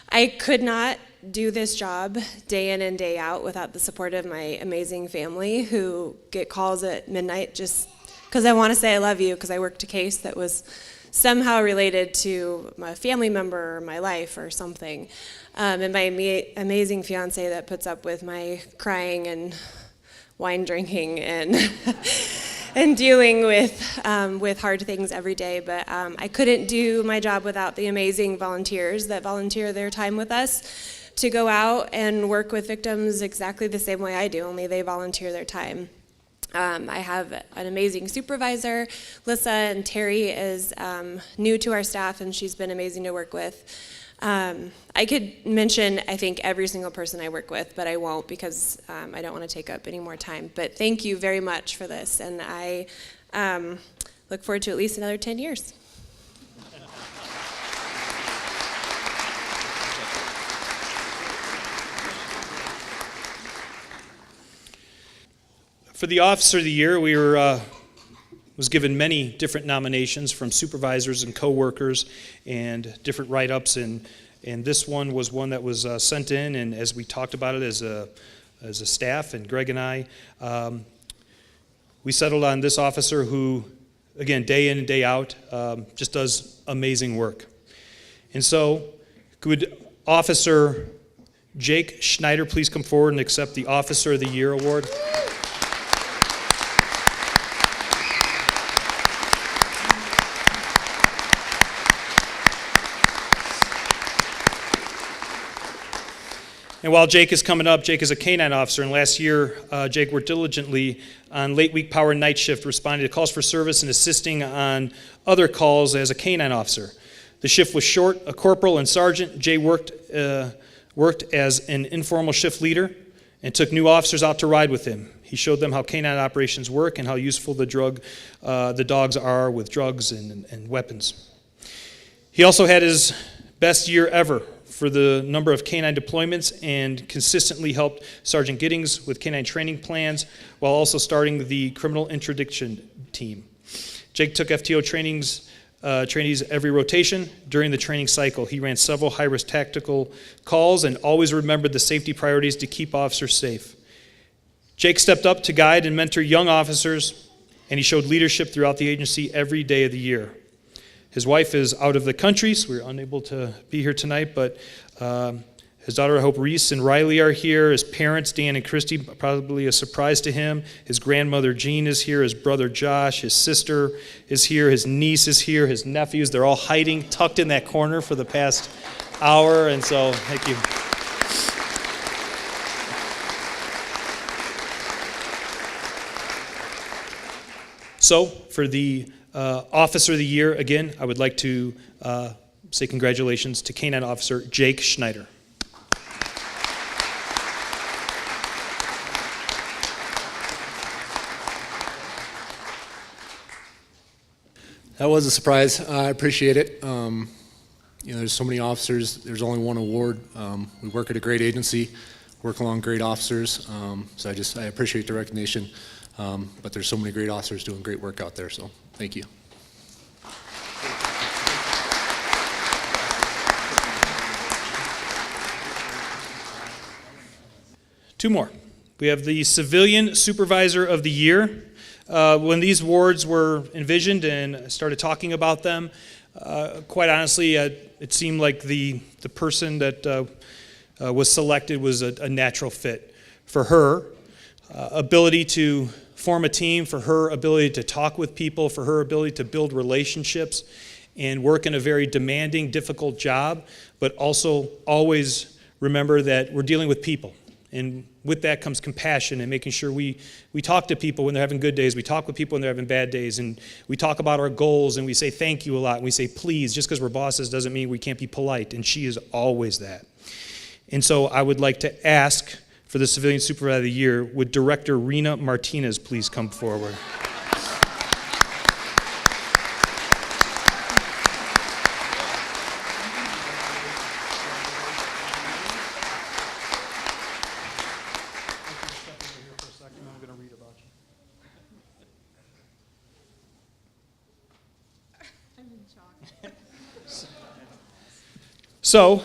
I could not do this job day in and day out without the support of my amazing family, who get calls at midnight just because I want to say I love you because I worked a case that was somehow related to my family member or my life or something. And my amazing fiance that puts up with my crying and wine drinking and and dealing with hard things every day. But I couldn't do my job without the amazing volunteers that volunteer their time with us to go out and work with victims exactly the same way I do, only they volunteer their time. I have an amazing supervisor. Lissa, and Terry is new to our staff, and she's been amazing to work with. I could mention, I think, every single person I work with, but I won't because I don't want to take up any more time. But thank you very much for this, and I look forward to at least another 10 years.
For the Officer of the Year, we was given many different nominations from supervisors and coworkers and different write-ups, and this one was one that was sent in, and as we talked about it as a staff, and Greg and I, we settled on this officer who, again, day in and day out, just does amazing work. And so, could Officer Jake Schneider please come forward and accept the Officer of the Year award? And while Jake is coming up, Jake is a canine officer, and last year, Jake worked diligently on late week power night shift, responding to calls for service and assisting on other calls as a canine officer. The shift was short, a corporal and sergeant. Jay worked as an informal shift leader and took new officers out to ride with him. He showed them how canine operations work and how useful the dogs are with drugs and weapons. He also had his best year ever for the number of canine deployments and consistently helped Sergeant Giddings with canine training plans while also starting the criminal interdiction team. Jake took FTO trainees every rotation. During the training cycle, he ran several high-risk tactical calls and always remembered the safety priorities to keep officers safe. Jake stepped up to guide and mentor young officers, and he showed leadership throughout the agency every day of the year. His wife is out of the country, so we're unable to be here tonight, but his daughter, I hope Reese and Riley are here. His parents, Dan and Christy, probably a surprise to him. His grandmother, Jean, is here. His brother, Josh. His sister is here. His niece is here. His nephews, they're all hiding, tucked in that corner for the past hour, and so thank you. So, for the Officer of the Year, again, I would like to say congratulations to Canine Officer Jake Schneider.
That was a surprise. I appreciate it. There's so many officers. There's only one award. We work at a great agency, work along great officers. So I appreciate the recognition. But there's so many great officers doing great work out there. So thank you.
Two more. We have the Civilian Supervisor of the Year. When these awards were envisioned and started talking about them, quite honestly, it seemed like the person that was selected was a natural fit for her ability to form a team, for her ability to talk with people, for her ability to build relationships and work in a very demanding, difficult job, but also always remember that we're dealing with people. And with that comes compassion and making sure we talk to people when they're having good days. We talk with people when they're having bad days. And we talk about our goals and we say thank you a lot. And we say please. Just because we're bosses doesn't mean we can't be polite. And she is always that. And so I would like to ask for the Civilian Supervisor of the Year, would Director Rena Martinez please come forward? So,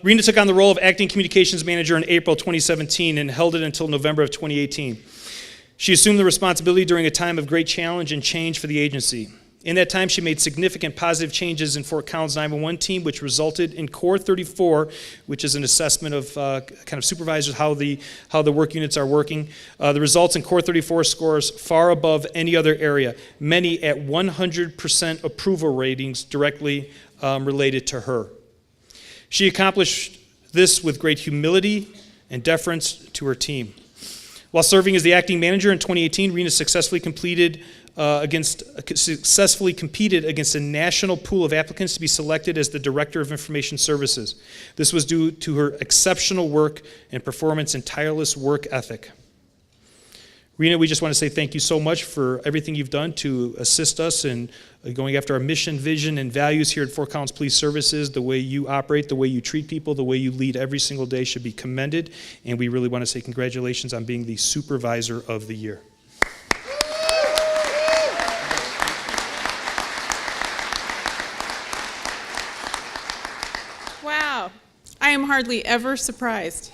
Rena took on the role of Acting Communications Manager in April 2017 and held it until November of 2018. She assumed the responsibility during a time of great challenge and change for the agency. In that time, she made significant positive changes in Fort Collins 911 team, which resulted in Core 34, which is an assessment of kind of supervisors, how the work units are working. The results in Core 34 scores far above any other area, many at 100% approval ratings directly related to her. She accomplished this with great humility and deference to her team. While serving as the acting manager in 2018, Rena successfully competed against a national pool of applicants to be selected as the Director of Information Services. This was due to her exceptional work and performance and tireless work ethic. Rena, we just want to say thank you so much for everything you've done to assist us in going after our mission, vision, and values here at Fort Collins Police Services. The way you operate, the way you treat people, the way you lead every single day should be commended, and we really want to say congratulations on being the Supervisor of the Year.
Wow, I am hardly ever surprised.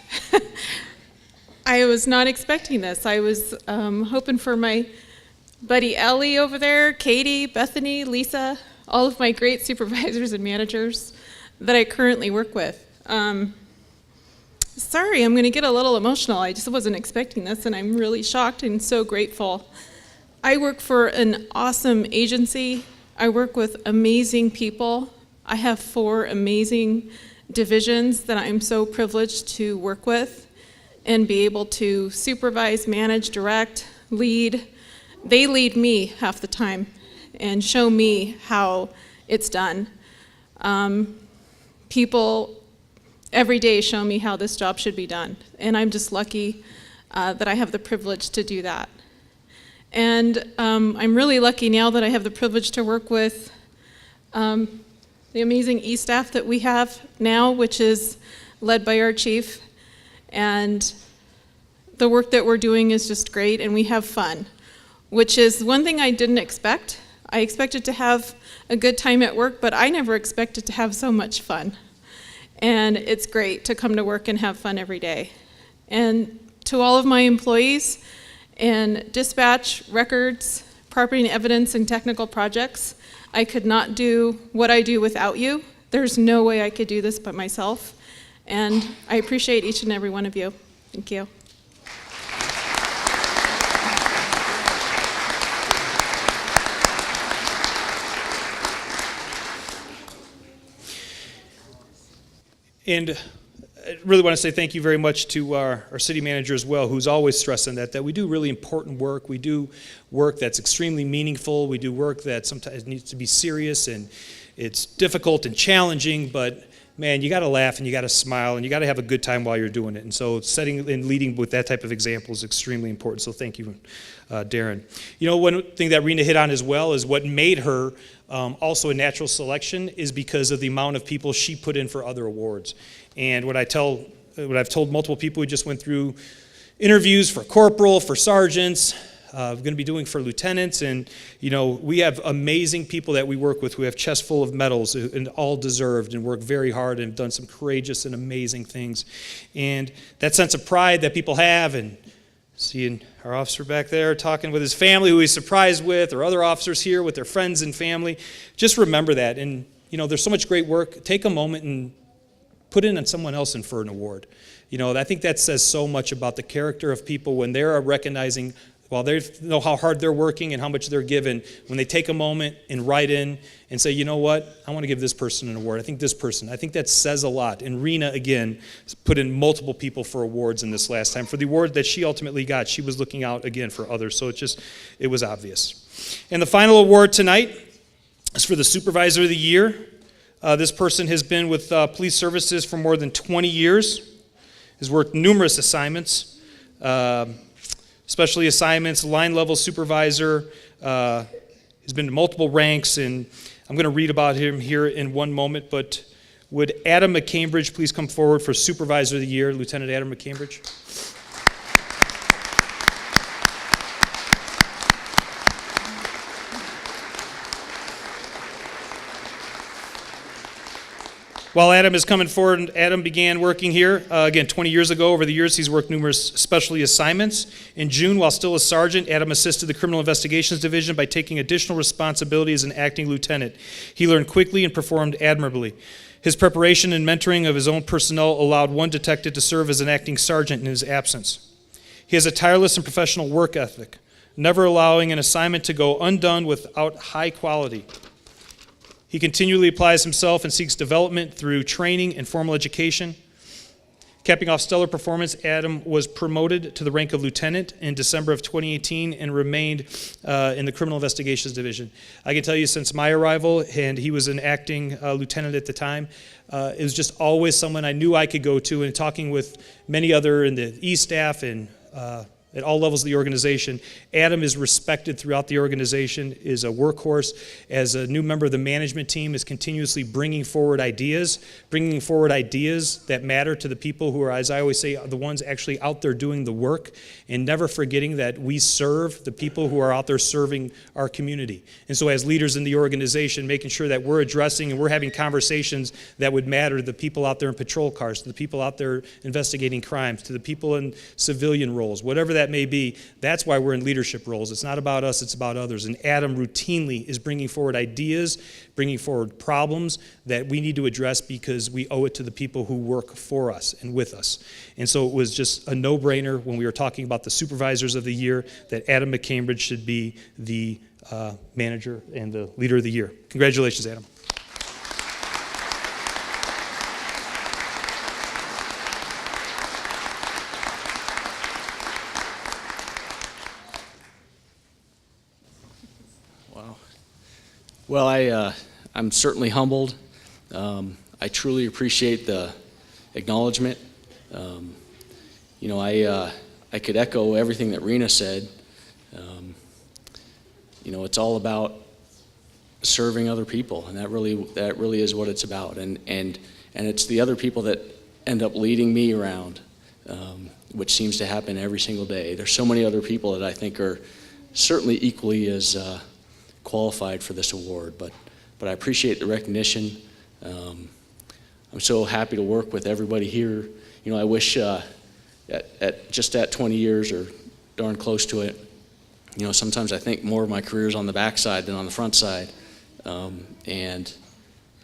I was not expecting this. I was hoping for my buddy Ellie over there, Katie, Bethany, Lisa, all of my great supervisors and managers that I currently work with. Sorry, I'm going to get a little emotional. I just wasn't expecting this, and I'm really shocked and so grateful. I work for an awesome agency. I work with amazing people. I have 4 amazing divisions that I'm so privileged to work with and be able to supervise, manage, direct, lead. They lead me half the time and show me how it's done. People every day show me how this job should be done. And I'm just lucky that I have the privilege to do that. And I'm really lucky now that I have the privilege to work with the amazing E-staff that we have now, which is led by our chief. And the work that we're doing is just great, and we have fun, which is one thing I didn't expect. I expected to have a good time at work, but I never expected to have so much fun. And it's great to come to work and have fun every day. And to all of my employees in dispatch, records, property and evidence, and technical projects, I could not do what I do without you. There's no way I could do this by myself. And I appreciate each and every one of you. Thank you.
And I really want to say thank you very much to our city manager as well, who's always stressing that we do really important work. We do work that's extremely meaningful. We do work that sometimes needs to be serious, and it's difficult and challenging, but man, you got to laugh and you got to smile and you got to have a good time while you're doing it. And so setting and leading with that type of example is extremely important. So thank you, Darren. You know, one thing that Rena hit on as well is what made her also a natural selection is because of the amount of people she put in for other awards. And what I've told multiple people, we just went through interviews for corporal, for sergeants, we're going to be doing for lieutenants, and you know, we have amazing people that we work with who have chests full of medals and all deserved and work very hard and have done some courageous and amazing things. And that sense of pride that people have, and seeing our officer back there talking with his family who he's surprised with, or other officers here with their friends and family, just remember that. And you know, there's so much great work. Take a moment and put in on someone else in for an award. You know, I think that says so much about the character of people when they're recognizing, while they know how hard they're working and how much they're given, when they take a moment and write in and say, you know what, I want to give this person an award. I think that says a lot. And Rena, again, put in multiple people for awards in this last time. For the award that she ultimately got, she was looking out again for others. So it was obvious. And the final award tonight is for the Supervisor of the Year. This person has been with police services for more than 20 years, has worked numerous assignments, especially assignments, line level supervisor, has been to multiple ranks, and I'm going to read about him here in one moment, but would Adam McCambridge please come forward for Supervisor of the Year, Lieutenant Adam McCambridge? While Adam is coming forward, Adam began working here, again, 20 years ago. Over the years, he's worked numerous specialty assignments. In June, while still a sergeant, Adam assisted the Criminal Investigations Division by taking additional responsibility as an acting lieutenant. He learned quickly and performed admirably. His preparation and mentoring of his own personnel allowed one detective to serve as an acting sergeant in his absence. He has a tireless and professional work ethic, never allowing an assignment to go undone without high quality. He continually applies himself and seeks development through training and formal education. Capping off stellar performance, Adam was promoted to the rank of lieutenant in December of 2018 and remained in the Criminal Investigations Division. I can tell you since my arrival, and he was an acting lieutenant at the time, it was just always someone I knew I could go to, and talking with many other in the E-staff and at all levels of the organization. Adam is respected throughout the organization, is a workhorse. As a new member of the management team, is continuously bringing forward ideas that matter to the people who are, as I always say, the ones actually out there doing the work, and never forgetting that we serve the people who are out there serving our community. And so as leaders in the organization, making sure that we're addressing and we're having conversations that would matter to the people out there in patrol cars, to the people out there investigating crimes, to the people in civilian roles, whatever that may be. That's why we're in leadership roles. It's not about us, it's about others. And Adam routinely is bringing forward ideas, bringing forward problems that we need to address because we owe it to the people who work for us and with us. And so it was just a no-brainer when we were talking about the Supervisors of the Year that Adam McCambridge should be the manager and the leader of the year. Congratulations, Adam.
Well, I'm certainly humbled. I truly appreciate the acknowledgement. I could echo everything that Rena said. It's all about serving other people, and that really is what it's about. And it's the other people that end up leading me around, which seems to happen every single day. There's so many other people that I think are certainly equally as qualified for this award, but I appreciate the recognition. I'm so happy to work with everybody here. I wish at 20 years or darn close to it, sometimes I think more of my career is on the backside than on the front side. And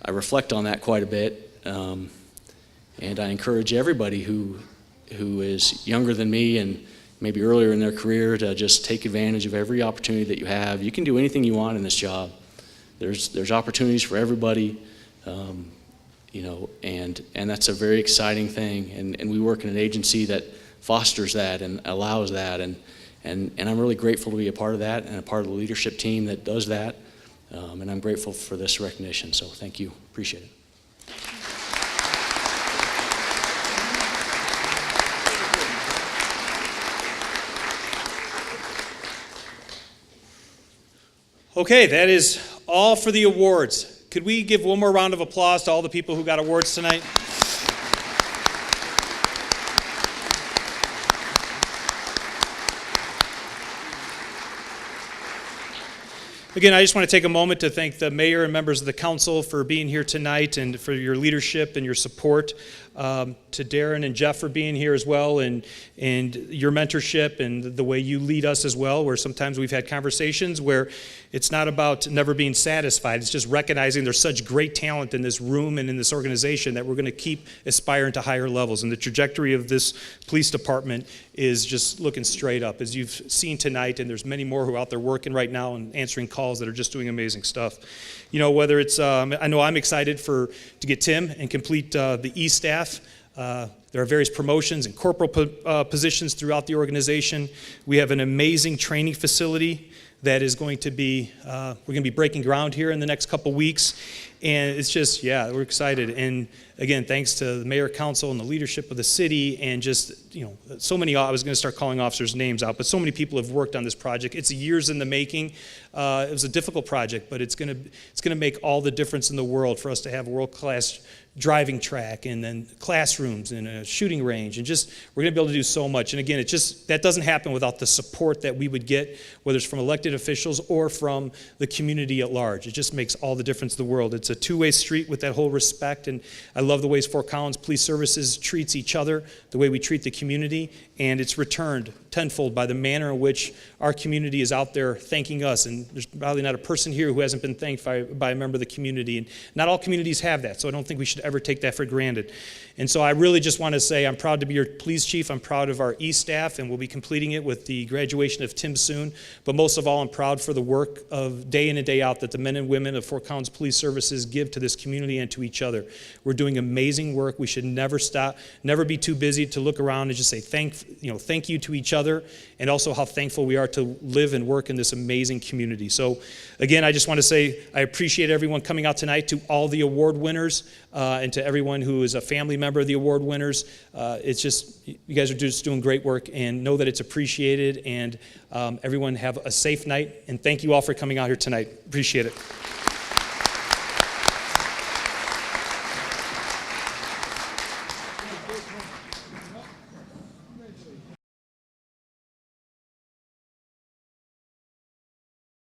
I reflect on that quite a bit. And I encourage everybody who is younger than me and maybe earlier in their career to just take advantage of every opportunity that you have. You can do anything you want in this job. There's opportunities for everybody, and that's a very exciting thing. And we work in an agency that fosters that and allows that. And I'm really grateful to be a part of that and a part of the leadership team that does that. And I'm grateful for this recognition. So thank you. Appreciate it.
Okay, that is all for the awards. Could we give one more round of applause to all the people who got awards tonight? Again, I just want to take a moment to thank the mayor and members of the council for being here tonight and for your leadership and your support. To Darren and Jeff for being here as well, and your mentorship and the way you lead us as well, where sometimes we've had conversations where it's not about never being satisfied. It's just recognizing there's such great talent in this room and in this organization that we're going to keep aspiring to higher levels. And the trajectory of this police department is just looking straight up, as you've seen tonight, and there's many more who are out there working right now and answering calls that are just doing amazing stuff. Whether it's, I know I'm excited to get Tim and complete the E-staff. There are various promotions and corporal positions throughout the organization. We have an amazing training facility that is going to be, we're going to be breaking ground here in the next couple weeks. And it's just, we're excited. And again, thanks to the mayor, council, and the leadership of the city, and just, so many, I was going to start calling officers' names out, but so many people have worked on this project. It's years in the making. It was a difficult project, but it's going to make all the difference in the world for us to have a world-class driving track, and then classrooms and a shooting range, and just we're going to be able to do so much. And again, that doesn't happen without the support that we would get, whether it's from elected officials or from the community at large. It just makes all the difference in the world. It's a two-way street with that whole respect, and I love the ways Fort Collins Police Services treats each other, the way we treat the community, and it's returned tenfold by the manner in which our community is out there thanking us. And there's probably not a person here who hasn't been thanked by a member of the community, and not all communities have that, so I don't think we should ever take that for granted. And so I really just want to say I'm proud to be your police chief. I'm proud of our E-staff, and we'll be completing it with the graduation of Tim soon. But most of all, I'm proud for the work of day in and day out that the men and women of Fort Collins Police Services give to this community and to each other. We're doing amazing work. We should never stop, never be too busy to look around and just say thank you to each other, and also how thankful we are to live and work in this amazing community. So again, I just want to say I appreciate everyone coming out tonight, to all the award winners, and to everyone who is a family member of the award winners. It's just, you guys are just doing great work, and know that it's appreciated. And everyone have a safe night, and thank you all for coming out here tonight. Appreciate it.